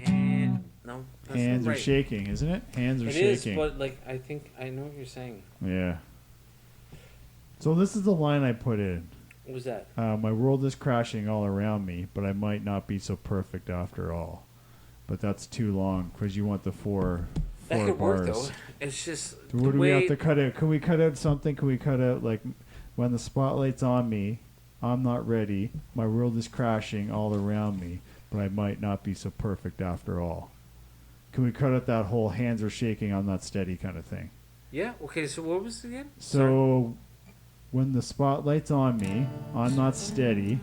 hand. No, that's Hands not are right. shaking, isn't it? Hands are It is, shaking. but like I think I know what you're saying. Yeah. So this is the line I put in. What was that? My world is crashing all around me, but I might not be so perfect after all. But that's too long because you want the 4 That could bars. work though. It's just So the what do we have way- to cut out? Can we cut out something? Can we cut out like when the spotlight's on me, I'm not ready. My world is crashing all around me, but I might not be so perfect after all. Can we cut out that whole hands are shaking, I'm not steady kind of thing? Yeah. Okay. So what was it again? So when the spotlight's on me, I'm not steady.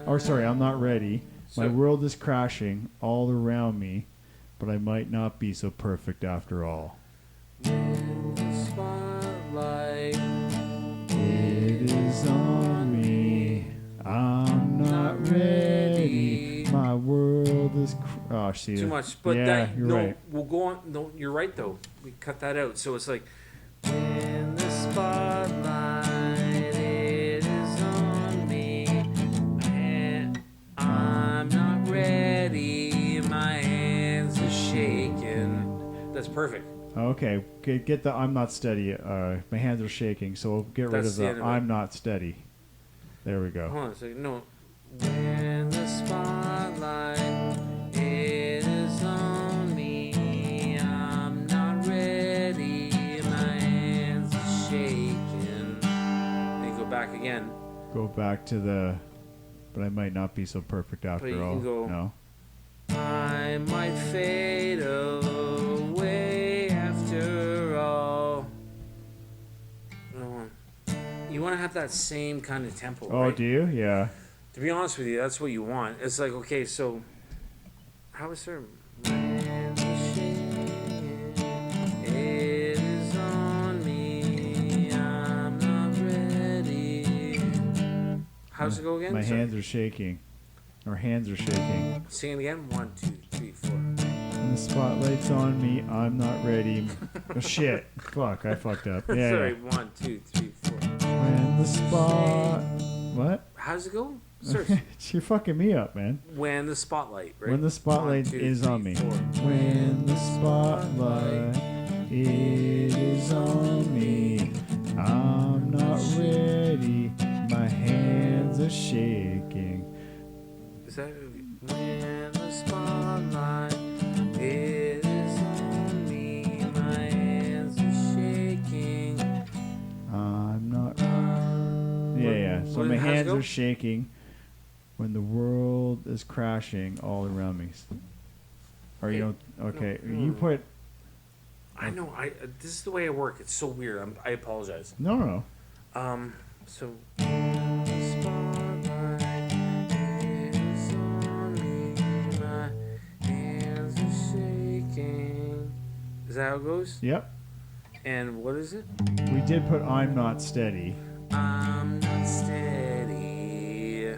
Or sorry, I'm not ready. My So- world is crashing all around me, but I might not be so perfect after all. When the spotlight It is on me. I'm not ready. My world is. Oh, see. too much, but yeah, that you're no, right. we'll go on. No, you're right though. We cut that out. So it's like when the spotlight is on me, and I'm not ready. My hands are shaking. That's perfect. Okay, get the I'm not steady. My hands are shaking, so we'll get rid That's of the the end of it. I'm not steady. There we go. Hold on a second. No. When the spotlight is on me, I'm not ready. My hands are shaking. Then go back again. Go back to the. But I might not be so perfect after you all. can go- No. I might fade away after all. No. You want to have that same kind of tempo, Oh, right? do you? Yeah. To be honest with you, that's what you want. It's like, okay, so how is there? When the shade is on me, I'm not ready. How's it go again? My Sorry. hands are shaking. Our hands are shaking. Sing it again. 1, 2, 3, 4. When the spotlight's on me, I'm not ready. Oh, shit. Fuck, I fucked up. Yeah. Sorry. yeah. 1, 2, 3, 4. When the spot. What? How's it go? Search. You're fucking me up, man. When the spotlight, right? When the spotlight 1, 2, is 3, on me. 4. When the spotlight it is on me, I'm not ready. My hands are shaking. Is that when the spotlight is on me? My hands Yeah. So What- my how's it hands go? are shaking when the world is crashing all around me. Or you don't. Okay. You put. I know. This is the way I work. It's so weird. I apologize. No. So. Is that how it goes? Yep. And what is it? We did put I'm not steady. I'm not steady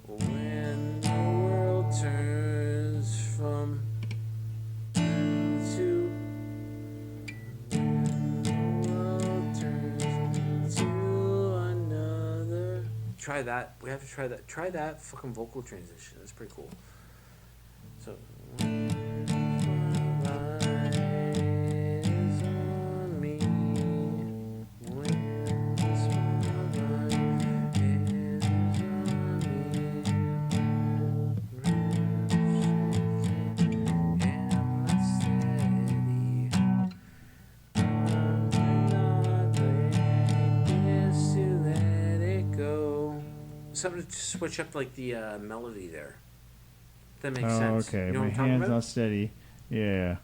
when the world turns from to when the world turns to another. Try that. We have to try that. Try that fucking vocal transition. That's pretty cool. So. Something to switch up like the melody there. That makes sense. Okay. You know My what I'm talking hands about? not steady. Yeah.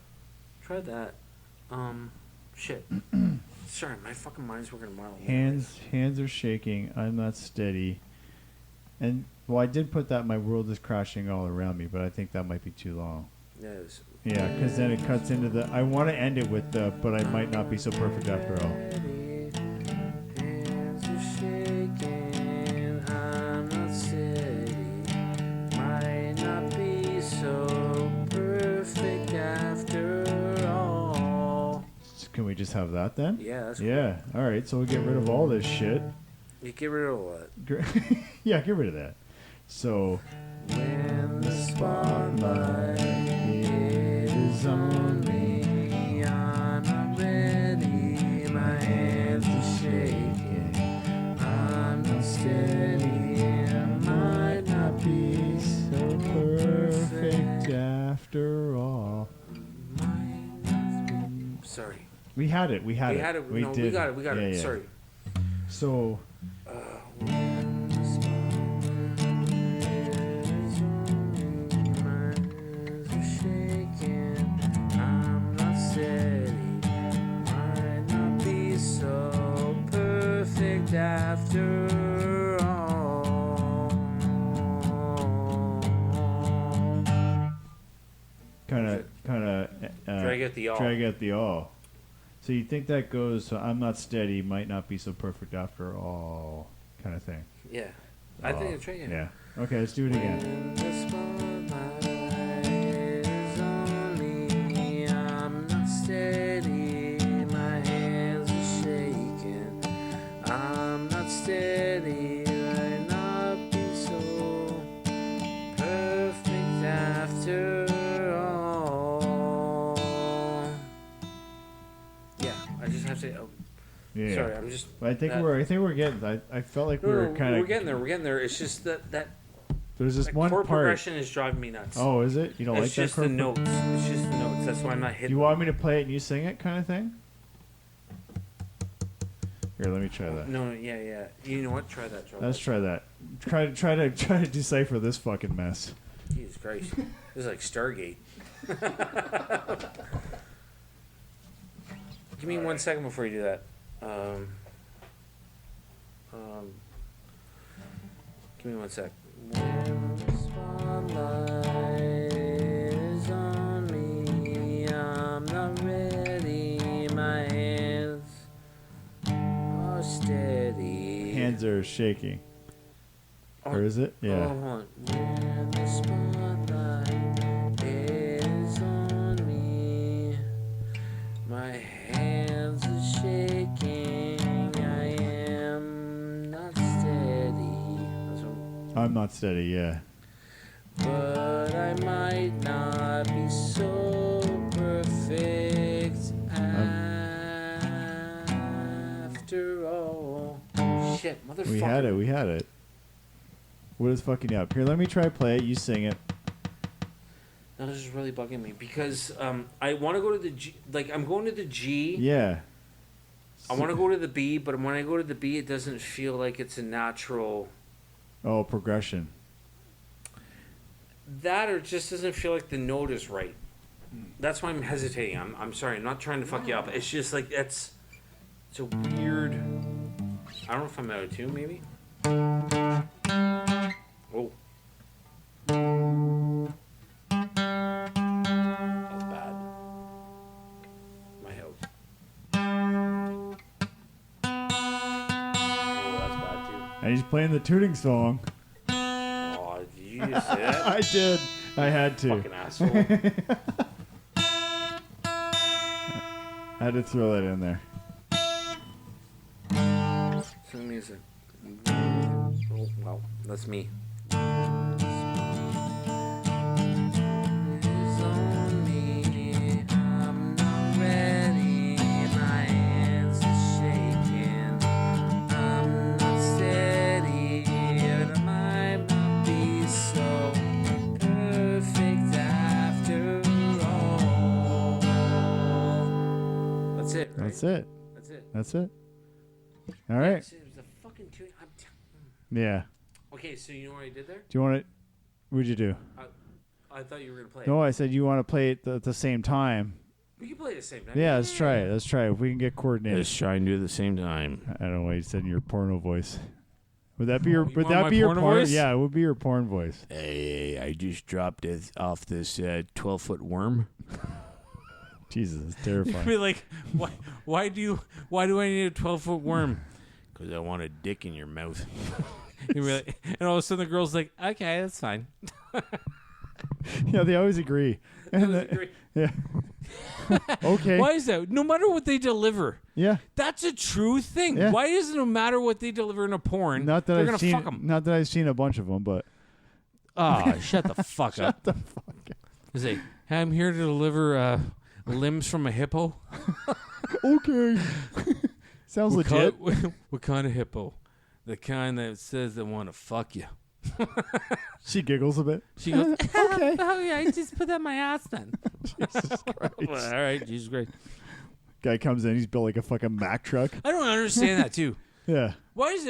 Try that. Shit. Sorry, my fucking mind's working a mile. Hands are shaking. I'm not steady. And well, I did put that my world is crashing all around me, but I think that might be too long. Yes. Yeah, because then it cuts into the. I want to end it with the, but I might not be so perfect after all. Hands are shaking. I'm not steady. Might not be so perfect after all. Can we just have that then? Yeah, that's cool. Yeah. All right. So we get rid of all this shit. You get rid of all that. Yeah, get rid of that. So When the spotlight is on me, I'm not ready. My hands are shaking. I'm not steady. I might not be so perfect after all. Sorry. We had it. We had We it. had it. We No, did. we got it. We got Yeah, it. yeah. Sorry. So When the spotlight is on me, my hands are shaking. I'm not steady. Might not be so perfect after all. kind of Drag out the all. Drag out the all. So you think that goes? So I'm not steady. Might not be so perfect after all. Kind of thing. Yeah. I think it's right. Yeah. Okay. Let's do it again. When the spotlight is on me, I'm not steady. My hands are shaking. I'm not steady. Might not be so perfect after all. Yeah, I just have to. Oh, Yeah. sorry, I'm just. But I think that- we're getting. I felt like we were kind of. We're getting there. We're getting there. It's just that There's this that one chord part. progression is driving me nuts. Oh, is it? You don't like it's that just chord? the notes. It's just the notes. That's why I'm not Do hitting. you want me to play it and you sing it, kind of thing? Here, let me try that. No, yeah. You know what? Try that. Let's try that. Try to decipher this fucking mess. Jesus Christ. This is like Stargate. Give me 1 second before you do that. Give me 1 sec. When the spotlight is on me, I'm not ready. My hands are steady. Hands are shaking. Or is it? Oh, Yeah. hold on. When the spotlight is on me, my hands are shaking. I am not steady. That's what, I'm not steady. Yeah. but I might not be so perfect after all. Shit, motherfucker. We had it. We had it. What is fucking you up? Here, let me try play it. You sing it. No, this is really bugging me because I want to go to the G. Like I'm going to the G. Yeah. I want to go to the B, but when I go to the B, it doesn't feel like it's a natural. Oh, progression. That or it just doesn't feel like the note is right. That's why I'm hesitating. I'm sorry. I'm not trying to fuck you up. It's just like it's a weird. I don't know if I'm out of tune. Maybe. Oh. That's bad. My house. Oh, that's bad too. And he's playing the tooting song. Oh, did you just say that? I did. I had to. Fucking asshole. I had to throw that in there. Some music. Oh, well, that's me. That's it, right? That's it. That's it. That's it. All right. It was a fucking tune. Yeah. Okay, so you know what I did there? Do you want it? What'd you do? I thought you were gonna play No, it. I said you want to play it at the same time. We can play it at the same time. Yeah, let's try it. Let's try it. If we can get coordinated. Let's try and do it at the same time. I don't know why you said in your porno voice. Would that be your? You Would want that my be your porno porn? voice? Yeah, it would be your porn voice. Hey, I just dropped it off this 12-foot worm. Jesus, it's You'd terrifying. be like, why do I need a 12-foot worm? Because I want a dick in your mouth. You'd be like, and all of a sudden the girl's like, okay, that's fine. Yeah, they always agree. And yeah. Okay. Why is that? No matter what they deliver, Yeah. that's a true thing. Yeah. Why is it no matter what they deliver in a porn, Not that they're I've gonna seen. fuck them? Not that I've seen a bunch of them, but Ah, shut the fuck up. the fuck. Is it? Hey, I'm here to deliver limbs from a hippo. Okay. Sounds legit. What kind of hippo? The kind that says they want to fuck you. She giggles a bit. She goes, Okay. oh yeah, I just put that in my ass then. Jesus Christ. Well, all right, Jesus Christ. Guy comes in. He's built like a fucking Mack truck. I don't understand that too. Yeah. Why is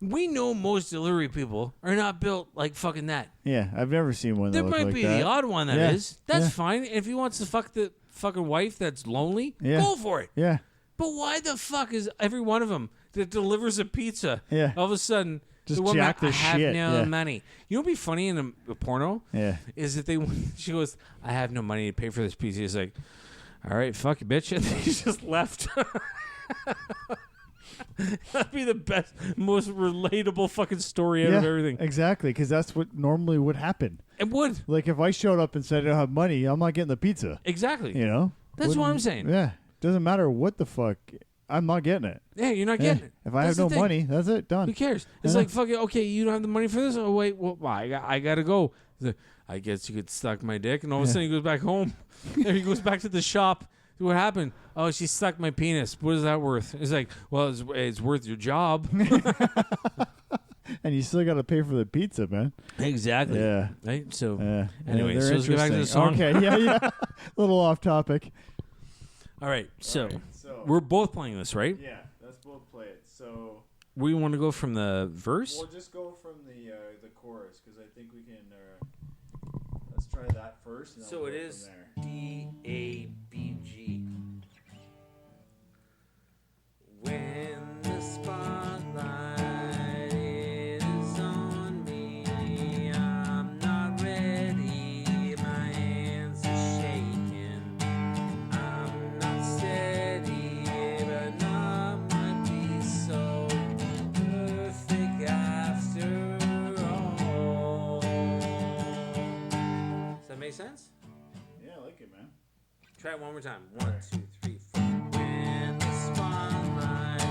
we know most delivery people are not built like fucking that. Yeah. I've never seen one that There look might like be that. the odd one that Yeah. is. That's Yeah. fine. If he wants to fuck the fucking wife that's lonely, Yeah. go for it. Yeah. But why the fuck is every one of them that delivers a pizza Yeah. all of a sudden Just the woman, jack the I have shit, no yeah. money. You know what'd be funny in a porno? Yeah. Is that she goes, I have no money to pay for this pizza. He's like, all right, fuck you, bitch. And he just left. That'd be the best, most relatable fucking story out Yeah. of everything. Exactly, because that's what normally would happen. It would. Like if I showed up and said I don't have money, I'm not getting the pizza. Exactly. You know. That's what I'm Wouldn't- saying. Yeah. Doesn't matter what the fuck. I'm not getting it. Yeah, you're not Yeah. getting it. If I That's have no the thing. money, that's it. Done. Who cares? It's Yeah. like, fuck it. Okay, you don't have the money for this? Oh, wait. Well, I got to go. I guess you could suck my dick. And all of a Yeah. sudden he goes back home. There he goes back to the shop. What happened? Oh, she sucked my penis. What is that worth? It's like, well, it's worth your job. And you still got to pay for the pizza, man. Exactly. Yeah. Right? So, Yeah. Anyway, they're so let's get back to the interesting. song. Okay. Yeah. Yeah. A little off topic. all right. So, So we're both playing this, right? yeah, let's both play it. So We want to go from the verse? we'll just go from the chorus because I think we can. Let's try that first. And then So we'll it go is from there. D-A-B-G. When the spotlight is on me, I'm not ready, my hands are shaking. I'm not steady, but not might be so perfect after all. Does that make sense? Yeah, I like it, man. Try it one more time. 1, 2, 3, 4. When the spotlight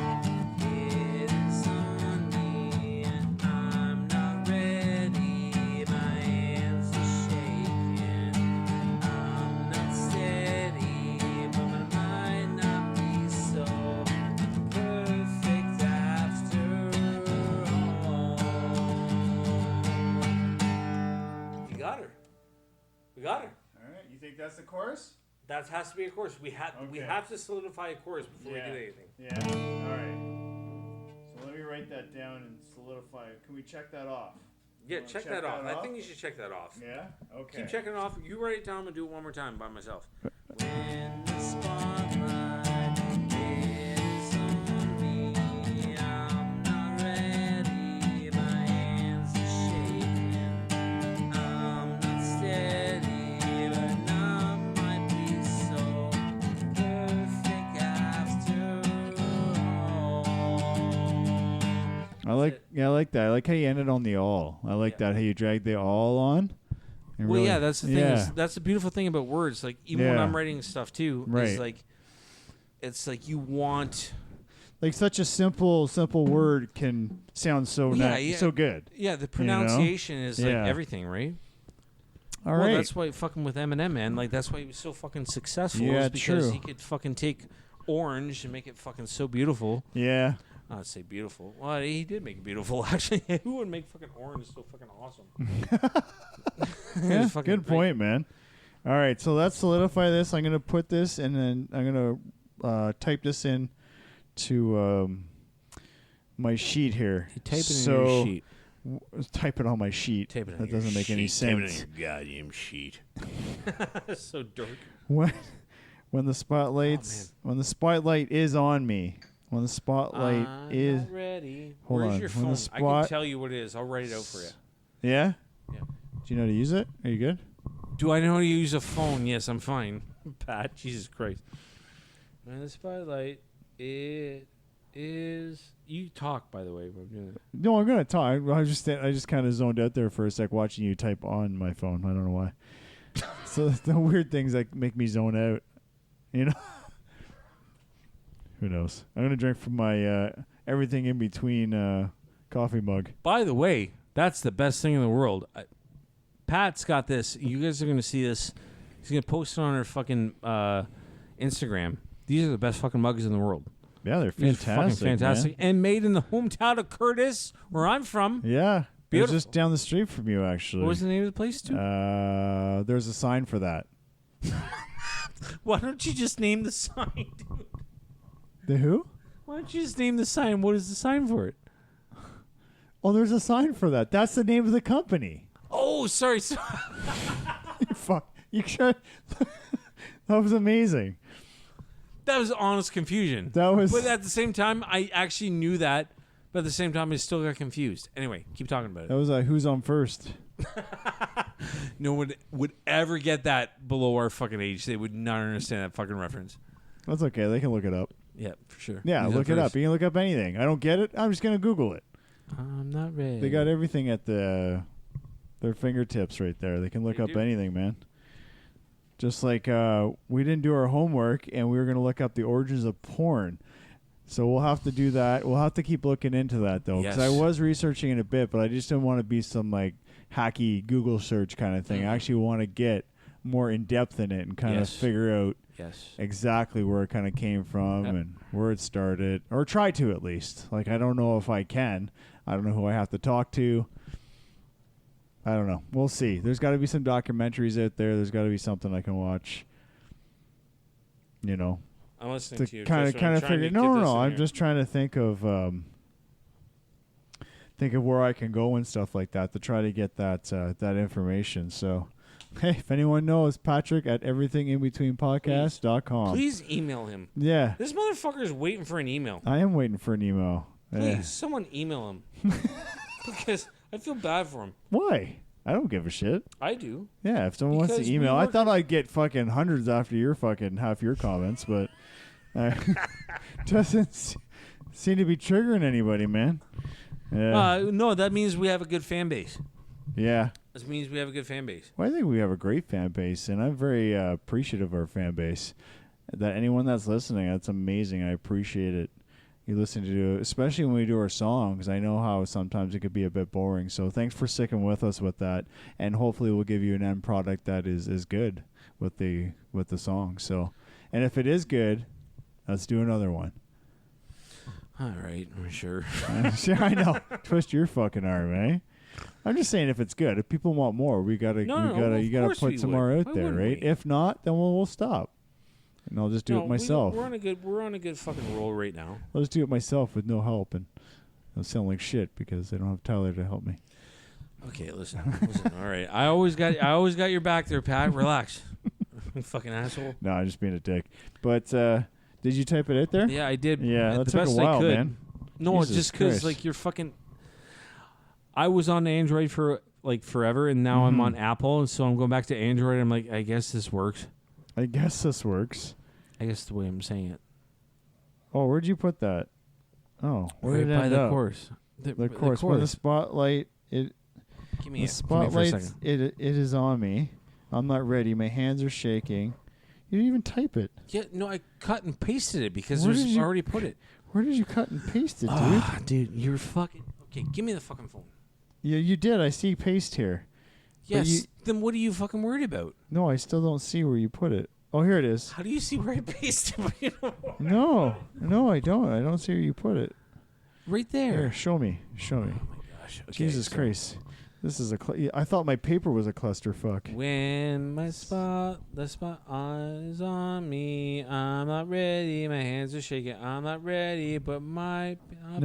is on me, I'm not ready. My hands are shaking. I'm not steady, but I might not be so perfect after all. You got her. We got her. All right. You think that's the chorus? That has to be a course. We Okay. have to solidify a course before we do anything. Yeah. All right. So let me write that down and solidify it. Can we check that off? Yeah, wanna check check that off. that I off? think you should check that off. Yeah. Okay. Keep checking it off. You write it down and do it one more time by myself. When the spotlight is on me, I'm not ready. My hands are shaking. I'm not steady, but none might be so perfect after all. I like that. I like how you ended on the all. I like that how you dragged the all on. And Well, really- yeah, that's the thing. Yeah. Is, that's the beautiful thing about words. Like, even when Yeah. I'm writing stuff too, Right. is like, it's like you want, like such a simple word can sound so so good. yeah, the pronunciation is like Yeah. everything, right? All Well, right. that's why fucking with Eminem, man. Like, that's why he was so fucking successful. Yeah, is because true. he could fucking take orange and make it fucking so beautiful. Yeah. I'd say beautiful. Well, he did make it beautiful, actually. Who would make fucking orange so fucking awesome? It Yeah, was fucking good great. point, man. All right, so let's solidify this. I'm gonna put this, and then I'm gonna type this in to my sheet here. You type it in so, your sheet. Type it on my sheet. Tape it on that your doesn't make any sheet. Tape it on sense. your goddamn sheet. So dark. When the spotlight is on me. When the spotlight is not ready. Hold Where's on. your When the phone? I spot- can tell you what it is. I'll write it out for you. yeah. Yeah. Do you know how to use it? Are you good? Do I know how to use a phone? Yes, I'm fine. Pat, Jesus Christ. When the spotlight, it is. You talk, by the way. When I'm doing it. No, I'm gonna talk. I just kind of zoned out there for a sec watching you type on my phone. I don't know why. So the weird things that make me zone out, you know. Who knows? I'm gonna drink from my everything in between coffee mug. By the way, that's the best thing in the world. Pat's got this. You guys are going to see this. He's going to post it on her fucking Instagram. These are the best fucking mugs in the world. Yeah, they're These are fantastic. fucking fantastic. man. And made in the hometown of Curtis, where I'm from. Yeah, it's Beautiful. just down the street from you, actually. What was the name of the place, too? There's a sign for that. Why don't you just name the sign, dude? The who? Why don't you just name the sign? What is the sign for it? Oh, there's a sign for that. That's the name of the company. Oh, sorry. Fuck. You should. That was amazing. That was honest confusion. That was. But at the same time, I actually knew that. But at the same time, I still got confused. Anyway, keep talking about it. That was who's on first. No one would ever get that below our fucking age. They would not understand that fucking reference. That's okay. They can look it up. Yeah, for sure. Yeah, Who's look it first? up. You can look up anything. I don't get it. I'm just gonna Google it. I'm not ready. They got everything at their fingertips right there. They can look They up do. anything, man. Just like we didn't do our homework and we were gonna look up the origins of porn. So we'll have to do that. We'll have to keep looking into that though, because I Yes. was researching it a bit, but I just didn't want to be some like hacky Google search kind of thing. I actually want to get more in depth in it and kind of Yes. figure out Yes. exactly where it kind of came from Yep. and where it started, or try to at least. Like, I don't know if I can. I don't know who I have to talk to. I don't know. We'll see. There's got to be some documentaries out there. There's got to be something I can watch. You know, I'm listening to to you. kind Just of when I'm figure. trying to No, get no, this no. in I'm here. just trying to think of where I can go and stuff like that to try to get that information. So, hey, if anyone knows, Patrick at everythinginbetweenpodcast.com. Please email him. Yeah, This motherfucker is waiting for an email. I am waiting for an email. Please, Yeah. someone email him. Because I feel bad for him. Why? I don't give a shit. I do. Yeah, if someone wants Because to we email, I work- thought I'd get fucking hundreds after your fucking half your comments, but doesn't seem to be triggering anybody, man. Yeah, No, that means we have a good fan base. yeah. This means we have a good fan base. Well, I think we have a great fan base, and I'm very appreciative of our fan base. That anyone that's listening, that's amazing. I appreciate it. You listen to, especially when we do our songs. I know how sometimes it could be a bit boring. So thanks for sticking with us with that, and hopefully we'll give you an end product that is good with the song. So, and if it is good, let's do another one. All right, I'm sure. Yeah, I know. Twist your fucking arm, eh? I'm just saying, if it's good, if people want more, you gotta of put course we some more would. out Why there, wouldn't right? we? If not, then we'll stop. and I'll just do it myself. We're on a good fucking roll right now. I'll just do it myself with no help, and I'll sound like shit because I don't have Tyler to help me. Okay, listen. All right, I always got your back there, Pat. Relax, you fucking asshole. No, I'm just being a dick. But did you type it out there? Yeah, I did. Yeah, the that took a best while, I could. man. No, Jesus just because Christ. like you're fucking. I was on Android for like forever, and now I'm on Apple, and so I'm going back to Android. I'm like, I guess this works. I guess this works. I guess the way I'm saying it. Oh, where'd you put that? Oh, where Right did it by end the up? course. The course. When the spotlight, Give me the a spotlight, second. it is on me. I'm not ready. My hands are shaking. You didn't even type it. Yeah, no, I cut and pasted it because Where there's did you- already put it. Where did you cut and paste it, dude? Ah, dude, you're fucking. Okay, give me the fucking phone. Yeah, you did. I see paste here. Yes. you- Then what are you fucking worried about? No, I still don't see where you put it. Oh, here it is. How do you see where I pasted it? No, I don't. I don't see where you put it. Right Here, there. show me. Oh my gosh. Okay, Jesus so Christ. This is I thought my paper was a clusterfuck. When the spot is on me, I'm not ready. My hands are shaking. I'm not ready, but I'll No,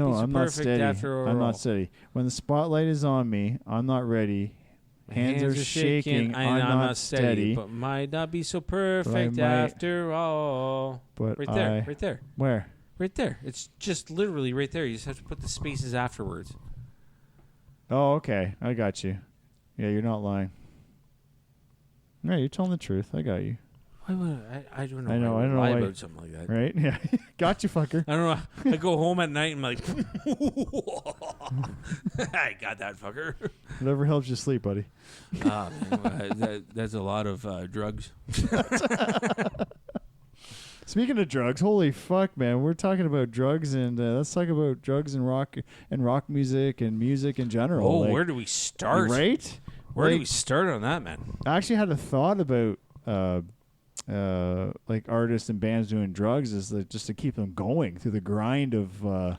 be so I'm not perfect steady. after I'm all. not steady. When the spotlight is on me, I'm not ready. My Hands are shaking. and I'm not steady. but might not be so perfect might- after all. But Right there, right there, Where? right there. It's just literally right there. You just have to put the spaces afterwards. Oh, okay. I got you. Yeah, you're not lying. No, you're telling the truth. I got you. Why would I don't know. I know, why I would don't know lie why- about something like that. Right? Yeah. Got you, fucker. I don't know. I go home at night and I'm like, I got that fucker. Whatever helps you sleep, buddy. Ah, man, that's a lot of drugs. Speaking of drugs, holy fuck, man! We're talking about drugs, and let's talk about drugs and rock music and music in general. Oh, like, where do we start? right? Where do Like, we start on that, man? I actually had a thought about like artists and bands doing drugs is that just to keep them going through the grind of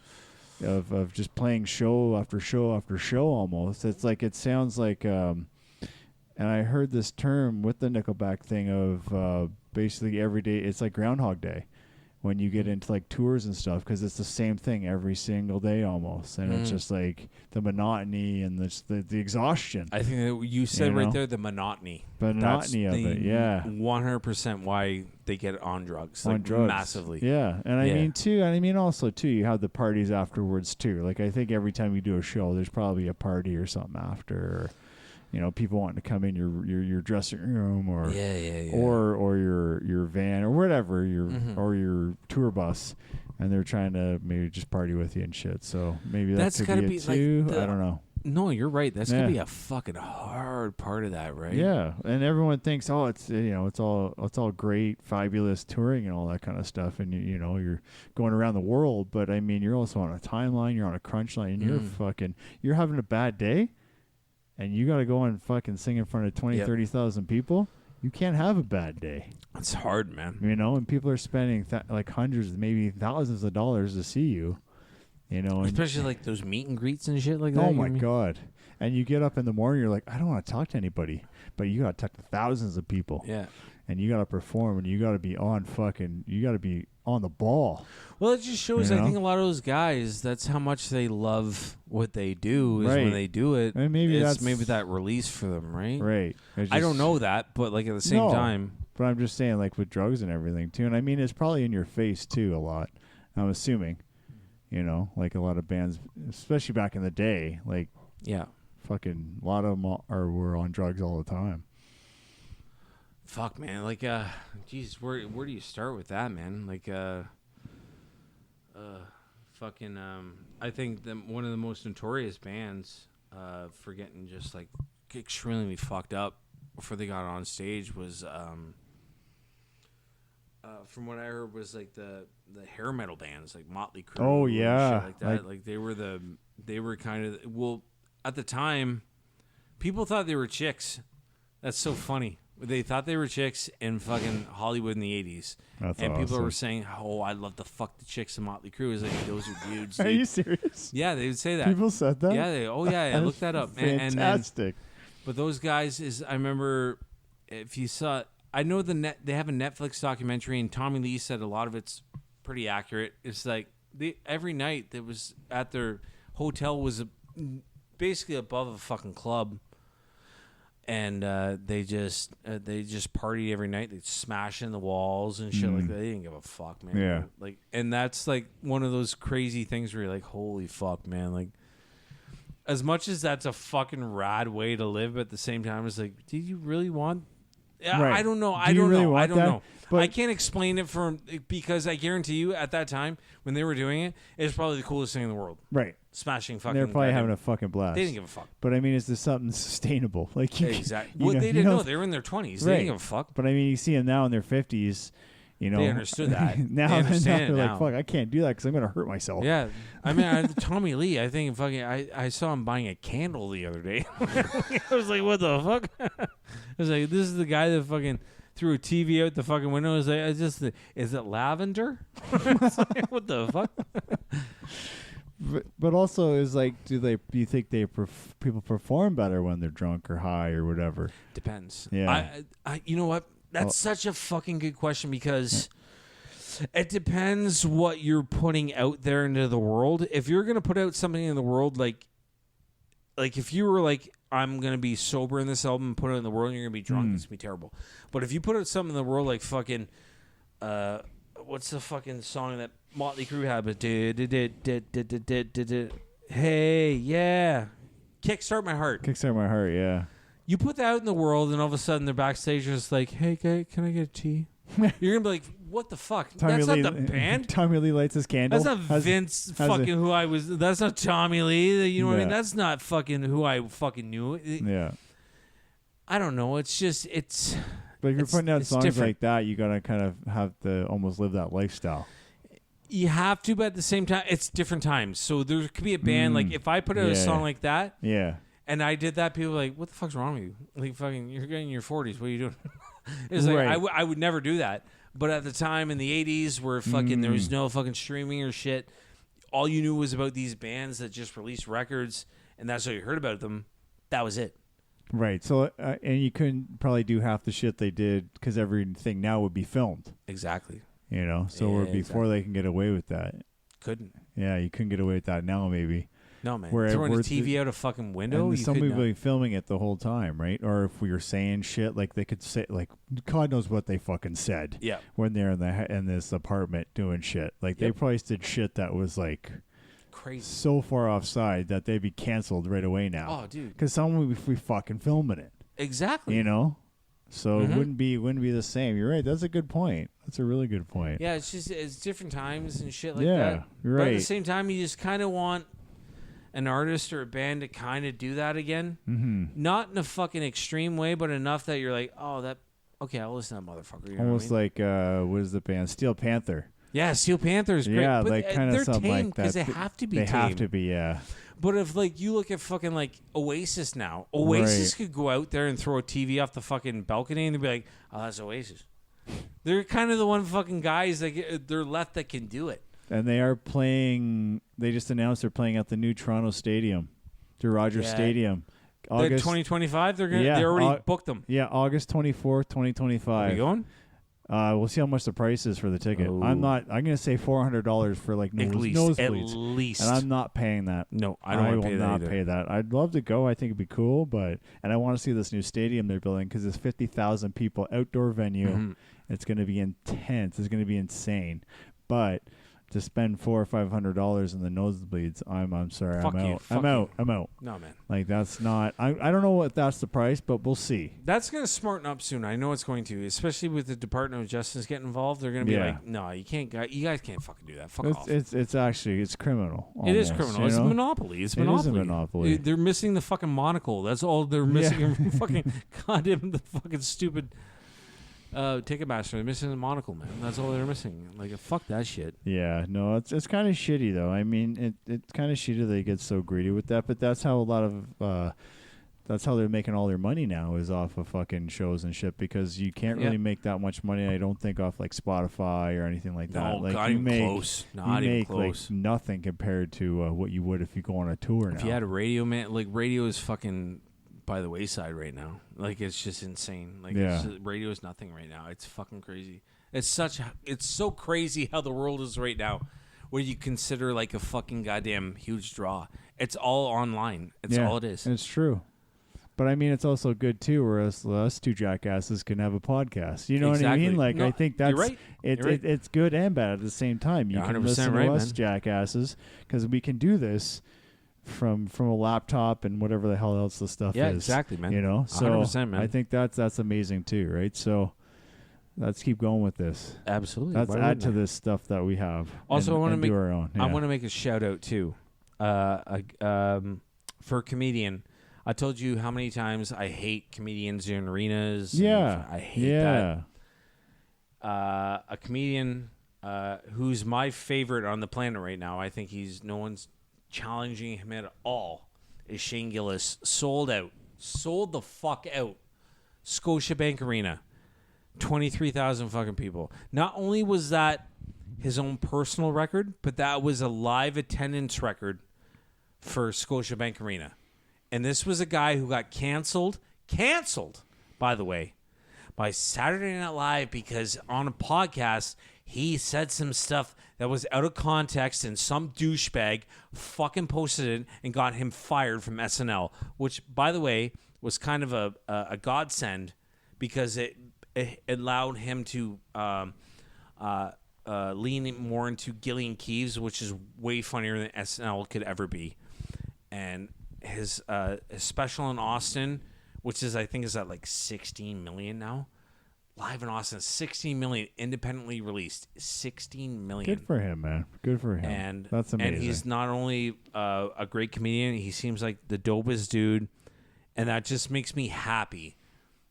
just playing show after show after show. Almost, it's like it sounds like. And I heard this term with the Nickelback thing of basically every day. It's like Groundhog Day when you get into like tours and stuff because it's the same thing every single day almost, and it's just like the monotony and the exhaustion. I think that you said You right know? there the monotony. Monotony That's of it, yeah. 100% why they get on drugs. On Like drugs. massively. Yeah. And Yeah. I mean also too, you have the parties afterwards too. Like I think every time you do a show there's probably a party or something after, or people wanting to come in your dressing room or Yeah. or your van or whatever, Mm-hmm. or your tour bus, and they're trying to maybe just party with you and shit. So maybe That's that gotta could be be, it like, too. the- I don't know. No, you're right. That's Yeah. gonna be a fucking hard part of that, right? Yeah, and everyone thinks, oh, it's it's all great, fabulous touring and all that kind of stuff, and you're going around the world, but I mean, you're also on a timeline, you're on a crunch line, and you're having a bad day, and you got to go and fucking sing in front of 20, Yep. 30,000 people. You can't have a bad day, It's hard, man. and people are spending like hundreds, maybe thousands of dollars to see you, and Especially like those meet and greets and shit like that. oh you know my what I mean? god. And you get up in the morning, you're like, I don't want to talk to anybody, but you got to talk to thousands of people. Yeah. And you got to perform, and you got to be you got to be on the ball. Well, it just shows. You I know? think a lot of those guys. That's how much they love what they do. Is Right. when they do it. And maybe it's that's- maybe that release for them, right? Right. I don't know that, but like at the same No. time, But I'm just saying, like with drugs and everything too. And I mean, it's probably in your face too a lot. I'm assuming, like a lot of bands, especially back in the day, like yeah. fucking a lot of them were on drugs all the time. Fuck, man. Like, Jesus, where do you start with that, man? Like, fucking. I think one of the most notorious bands for getting just like extremely fucked up before they got on stage was, from what I heard, was like the hair metal bands like Motley Crue. Oh, and yeah. shit like that. Like they were kind of at the time, people thought they were chicks. That's so funny. They thought they were chicks in fucking Hollywood in the 80s. That's and people awesome. were saying, oh, I'd love to fuck the chicks in Motley Crue. It's like, those are dudes. Are dude. you serious? Yeah, they would say that. People said that? Yeah, look that up. And then, Fantastic. but those guys I remember if you saw, I know they have a Netflix documentary, and Tommy Lee said a lot of it's pretty accurate. It's like every night that was at their hotel was basically above a fucking club, and they just partied every night. They'd smash in the walls and shit like that. They didn't give a fuck, man. Yeah. Like, and that's like one of those crazy things where you're like, holy fuck, man. Like, as much as that's a fucking rad way to live, at the same time, it's like, did you really want? Right. I don't know. Do you really want that? know. But I can't explain it because I guarantee you, at that time when they were doing it, it's probably the coolest thing in the world. right. Smashing fucking. They're probably goddamn- having a fucking blast. They didn't give a fuck. But I mean, is this something sustainable? Like you Exactly. you Well, know- they you didn't know- know. They were in their 20s. They Right. didn't give a fuck. But I mean, you see them now in their 50s. You know, They understood that. now, They understand now it they're now. like, "Fuck, I can't do that because I'm going to hurt myself." Yeah, I mean, Tommy Lee. I think fucking. I saw him buying a candle the other day. I was like, what the fuck? I was like, this is the guy that fucking threw a TV out the fucking window. I was like, is it lavender? It's like, what the fuck? But also, is like, do you think people perform better when they're drunk or high or whatever? Depends. Yeah. I you know what? That's such a fucking good question because it depends what you're putting out there into the world. If you're gonna put out something in the world, like if you were like, I'm gonna be sober in this album and put it in the world, and you're gonna be drunk, it's gonna be terrible. But if you put out something in the world like fucking, what's the fucking song that Motley Crue had? But hey, yeah, Kickstart My Heart. Kickstart My Heart, yeah. You put that out in the world, and all of a sudden they're backstage just like, hey, can I get a tea? You're going to be like, what the fuck? That's not the band? Tommy Lee lights his candle. That's not Vince fucking who I was. That's not Tommy Lee. You know what I mean? Yeah. That's not fucking who I fucking knew. Yeah. I don't know. It's just, But if you're putting out it's songs different. like that, you got to kind of have to almost live that lifestyle. You have to, but at the same time, it's different times. So there could be a band, like if I put out a Yeah. song like that, Yeah. and I did that, people are like, what the fuck's wrong with you? Like, fucking, you're getting in your 40s. What are you doing? It's like, Right. I would never do that. But at the time in the 80s where fucking there was no fucking streaming or shit, all you knew was about these bands that just released records, and that's all you heard about them. That was it. Right. So, and you couldn't probably do half the shit they did because everything now would be filmed, Exactly. you know? So Yeah, where before they can get away with that. Couldn't. Yeah, you couldn't get away with that now, maybe. No, man. Where- Throwing a where TV out a fucking window, And you somebody could would be filming it the whole time, right? Or if we were saying shit, like they could say, like God knows what they fucking said. Yeah. When they're in this apartment doing shit, like they Yep. probably did shit that was like Crazy. so far offside that they'd be canceled right away now. Oh, dude. Because someone would be fucking filming it, Exactly. you know. So Mhm. it wouldn't be the same. You're right. That's a good point. That's a really good point. Yeah, it's different times and shit like Yeah, that. you're But at the right. same time, you just kind of want an artist or a band to kind of do that again. Mm-hmm. Not in a fucking extreme way, but enough that you're like, oh, okay, I'll listen to that motherfucker. You know Almost what I mean? like what is the band? Steel Panther. Yeah, Steel Panther is great. Yeah, but like kind they're of something tame like that. because they have to be They tame. have to be. Yeah. But if like you look at fucking like Oasis now, Oasis Right. could go out there and throw a TV off the fucking balcony and they'd be like, oh, that's Oasis. They're kind of the one fucking guys that they're left that can do it. And they are playing. They just announced they're playing at the new Toronto Stadium, the Rogers Yeah. Stadium. They're August 2025. They're gonna. Yeah, They already booked them. Yeah, August 24th, Are you 2025. going? We'll see how much the price is for the ticket. Oh. I'm gonna say $400 for like At least. nosebleeds, and I'm not paying that. No, I don't want will to pay that not either. pay that. I'd love to go. I think it'd be cool, and I want to see this new stadium they're building because it's 50,000 people outdoor venue. Mhm. It's going to be intense. It's going to be insane, but to spend $400 or $500 in the nosebleeds, I'm sorry, Fuck I'm you, out. fuck I'm you. out. I'm out. No, man. Like that's not. I don't know what that's the price, but we'll see. That's going to smarten up soon. I know it's going to, especially with the Department of Justice getting involved. They're going to be Yeah. like, no, you can't. You guys can't fucking do that. Fuck off. It's actually criminal. It is almost, criminal. you It's a know? monopoly. It's It is a monopoly. monopoly. They're missing the fucking monocle. That's all they're missing. Fucking goddamn the fucking stupid Ticketmaster. They're missing the monocle, man. That's all they're missing. Like fuck that shit. Yeah, no, it's kind of shitty though. I mean, it's kind of shitty they get so greedy with that, but that's how a lot of that's how they're making all their money now is off of fucking shows and shit because you can't Yeah. really make that much money. I don't think off like Spotify or anything like that. No, Like not you even make close. you Not even make close. like nothing compared to what you would if you go on a tour now. If you had a radio, man, like radio is fucking by the wayside right now. Like, it's just insane. Like, Yeah. radio is nothing right now. It's fucking crazy. It's so crazy how the world is right now. What you consider like a fucking goddamn huge draw. It's all online. It's all it is. It's true. But I mean, it's also good too, where us two jackasses can have a podcast. You know what I Exactly. mean? Like, No, I think you're that's right. You're right. it's good and bad at the same time. You You're can 100% listen right, to us man. jackasses because we can do this from a laptop and whatever the hell else the stuff Yeah, is. exactly, man. You know, so 100%, man. I think that's amazing too, right? So let's keep going with this. Absolutely. Let's Why add wouldn't to I? this stuff that we have. Also, and, I wanna and make- do our own. I Yeah. want to make a shout out too, for a comedian. I told you how many times I hate comedians in arenas. and Yeah, I hate that. yeah. A comedian who's my favorite on the planet right now. I think no one's challenging him at all. Is Shane Gillis sold the fuck out, Scotiabank Arena, 23,000 fucking people. Not only was that his own personal record, but that was a live attendance record for Scotiabank Arena. And this was a guy who got canceled, by the way, by Saturday Night Live because on a podcast he said some stuff that was out of context and some douchebag fucking posted it and got him fired from SNL, which, by the way, was kind of a godsend because it allowed him to lean more into Gillian Keeves, which is way funnier than SNL could ever be. And his special in Austin, which I think is at like 16 million now. Live in Austin, 16 million, independently released, 16 million. Good for him, man. Good for him. And that's amazing. And he's not only a great comedian, he seems like the dopest dude, and that just makes me happy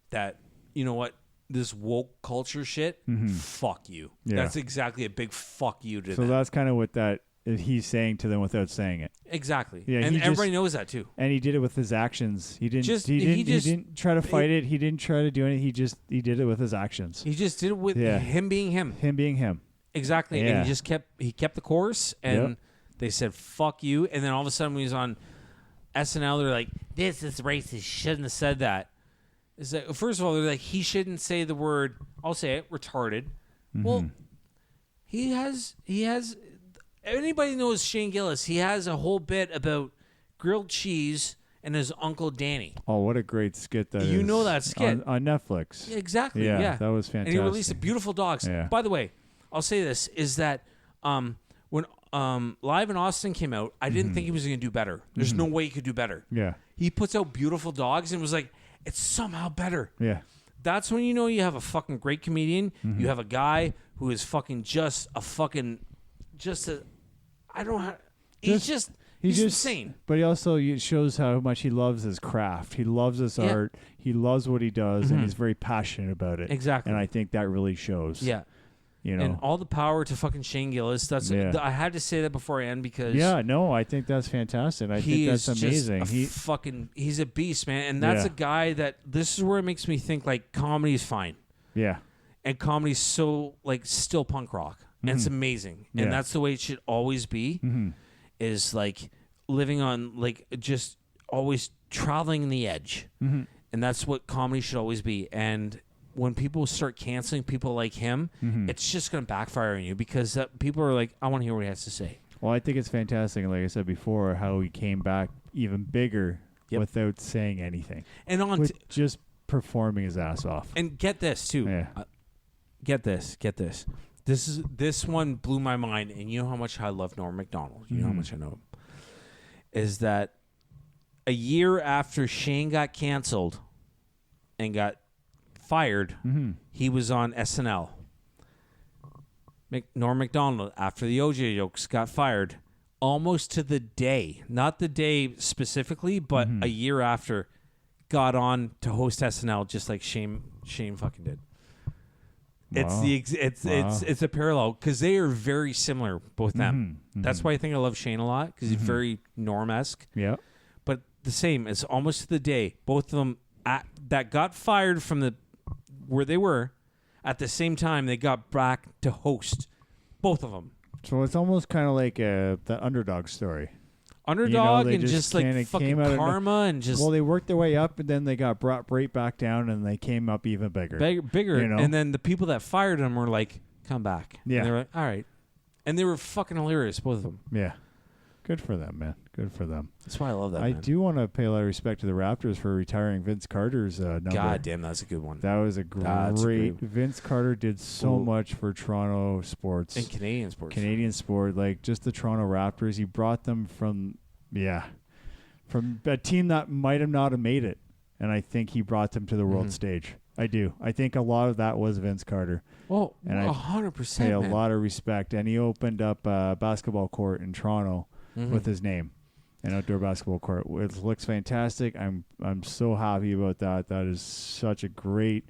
that, you know what, this woke culture shit, fuck you. Yeah. That's exactly a big fuck you to So them. that's kind of what that he's saying to them without saying it. Exactly. Yeah, and he everybody just- knows that too. And he did it with his actions. He didn't. Just- he he didn't. just- he didn't try to fight it. He didn't try to do anything. He did it with his actions. He just did it with Yeah. him being him. Him being him. Exactly. Yeah. And he kept the course, and Yep. they said fuck you, and then all of a sudden when he's on SNL, they're like, this is racist, shouldn't have said that. It's like, first of all, they're like, he shouldn't say the word, I'll say it, retarded. Well, he has anybody knows Shane Gillis, he has a whole bit about grilled cheese and his Uncle Danny. Oh, what a great skit that is! You know that skit. on Netflix. Exactly. Yeah, Yeah, that was And fantastic. he released a Beautiful Dogs. Yeah. By the way, I'll say this is that when Live in Austin came out, I didn't think he was going to do better. There's no way he could do better. Yeah, He puts out Beautiful Dogs and was like, it's somehow better. yeah, That's when you know you have a fucking great comedian. You have a guy who is fucking I don't know how, he's insane. But he also shows how much he loves his craft. He loves his Yeah. art. He loves what he does, and he's very passionate about it. Exactly. And I think that really shows. Yeah. You know. And all the power to fucking Shane Gillis. That's Yeah. I had to say that before I end because Yeah, no, I think that's fantastic. I he think is that's amazing. just he's a beast, man. And that's Yeah. a guy that this is where it makes me think like comedy's fine. Yeah, And comedy's so like still punk rock. And it's amazing. Yeah. And that's the way it should always be. Is like living on like just always traveling the edge. And that's what comedy should always be. And when people start canceling people like him, it's just going to backfire on you because people are like, I want to hear what he has to say. well, I think it's fantastic. Like I said before, how he came back even bigger Yep. without saying anything, And on with just performing his ass off. and get this too. Yeah. Get this. This one blew my mind, and you know how much I love Norm Macdonald. You know how much I know him. Is that a year after Shane got canceled and got fired, he was on SNL. Norm Macdonald, after the OJ jokes, got fired almost to the day, not the day specifically, but a year after, got on to host SNL just like Shane fucking did. It's Wow. it's a parallel because they are very similar, both them. That's why I think I love Shane a lot because he's very Norm-esque, Yeah. but the same. It's almost to the day. Both of them that got fired from where they were at the same time. They got back to host. Both of them. So it's almost kind of like the underdog story. underdog they and just kinda like fucking came out of karma and just Well, they worked their way up, and then they got brought right back down, and they came up even bigger. bigger. You know? And then the people that fired him were like, come back. Yeah. And they were like, all right. And they were fucking hilarious, both of them. Yeah. Good for them, man. Good for them. That's why I love that, I man. do want to pay a lot of respect to the Raptors for retiring Vince Carter's number. God damn, that's a good one. That was a That's great. great. Vince Carter did so Well- much for Toronto sports, In Canadian sports. Canadian sport, like just the Toronto Raptors. He brought them from a team that might have not have made it, and I think he brought them to the world Mhm. stage. I do. I think a lot of that was Vince Carter. Well, And I 100%. Pay a man. lot of respect, and he opened up a basketball court in Toronto Mhm. with his name, an outdoor basketball court. It looks fantastic. I'm so happy about that. That is such a great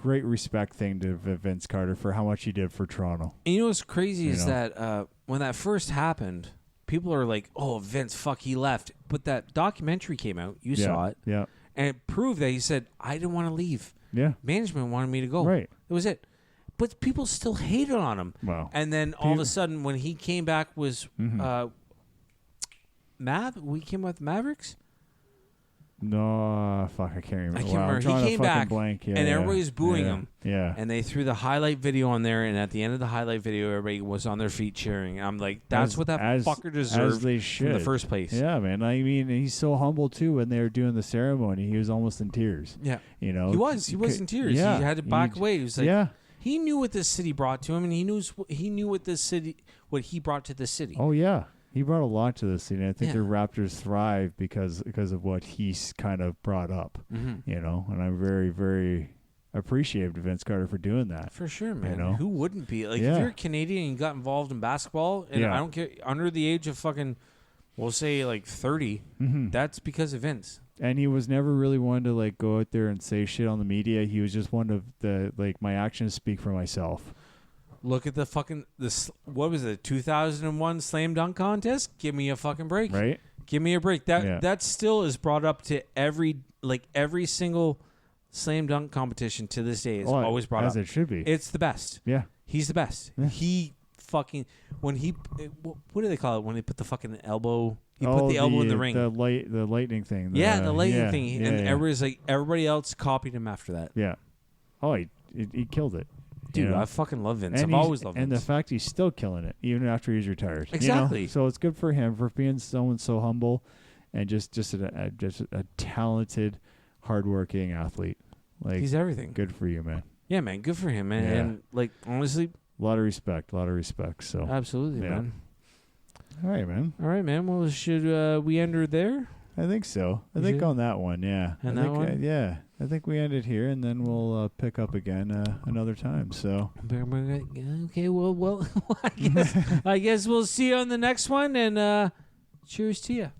respect thing to Vince Carter for how much he did for Toronto. And you know what's crazy You is know? that when that first happened, people are like, "Oh, Vince, fuck, he left." But that documentary came out. You saw it, Yeah. and it proved that he said, "I didn't want to leave. Yeah. Management wanted me to go. Right. It was it." But people still hated on him. Wow. And then all of People- a sudden, when he came back, was Mhm. We came with Mavericks. No, fuck, I can't remember. I can't Wow, I'm remember. drawing He a came fucking back, blank. Yeah, and yeah, everybody was booing yeah, him. Yeah. And they threw the highlight video on there, and at the end of the highlight video, everybody was on their feet cheering. I'm like, that's what that fucker deserved as they in should. the first place. Yeah, man. I mean, he's so humble too. When they were doing the ceremony, he was almost in tears. Yeah. You know, He was in tears. Yeah, He had to back away. He was like, yeah. he knew what this city brought to him, and he knew what he brought to the city. Oh yeah, he brought a lot to this city. I think Yeah. the Raptors thrive because of what he's kind of brought up. Mhm. You know, and I'm very, very appreciative to Vince Carter for doing that. For sure, man. know? Who wouldn't be? Like, Yeah. if you're a Canadian and you got involved in basketball, and Yeah. I don't care, under the age of fucking, we'll say like 30, Mhm. that's because of Vince. And he was never really one to like go out there and say shit on the media. He was just one of the like my actions speak for myself. Look at the fucking what was it? 2001 slam dunk contest. Give me a fucking break. Right? Give me a break. That Yeah. that still is brought up to every single slam dunk competition to this day is Oh, always brought as up. it should be. It's the best. Yeah. He's the best. Yeah. He fucking when he what do they call it when they put the fucking elbow? He Oh, put the elbow in the ring. The lightning thing. Yeah, the lightning yeah, thing, yeah, and yeah. everybody else copied him after that. Yeah. Oh, he killed it. Dude, you know? I fucking love Vince. And I've he's- always loved and Vince. the fact he's still killing it even after he's retired. you know? Exactly. So it's good for him for being someone so humble and just a talented, hardworking athlete. Like He's everything. good for you, man. Yeah, man. Good for him, man. Yeah. And like honestly, A lot of respect. So absolutely, Yeah. man. all right, man. All right, man. Well, should we end her there? I think so. I You think should? on that one, yeah. On I that think, one? yeah. I think we end it here, and then we'll pick up again another time. So Okay. Well. I guess we'll see you on the next one. And cheers to you.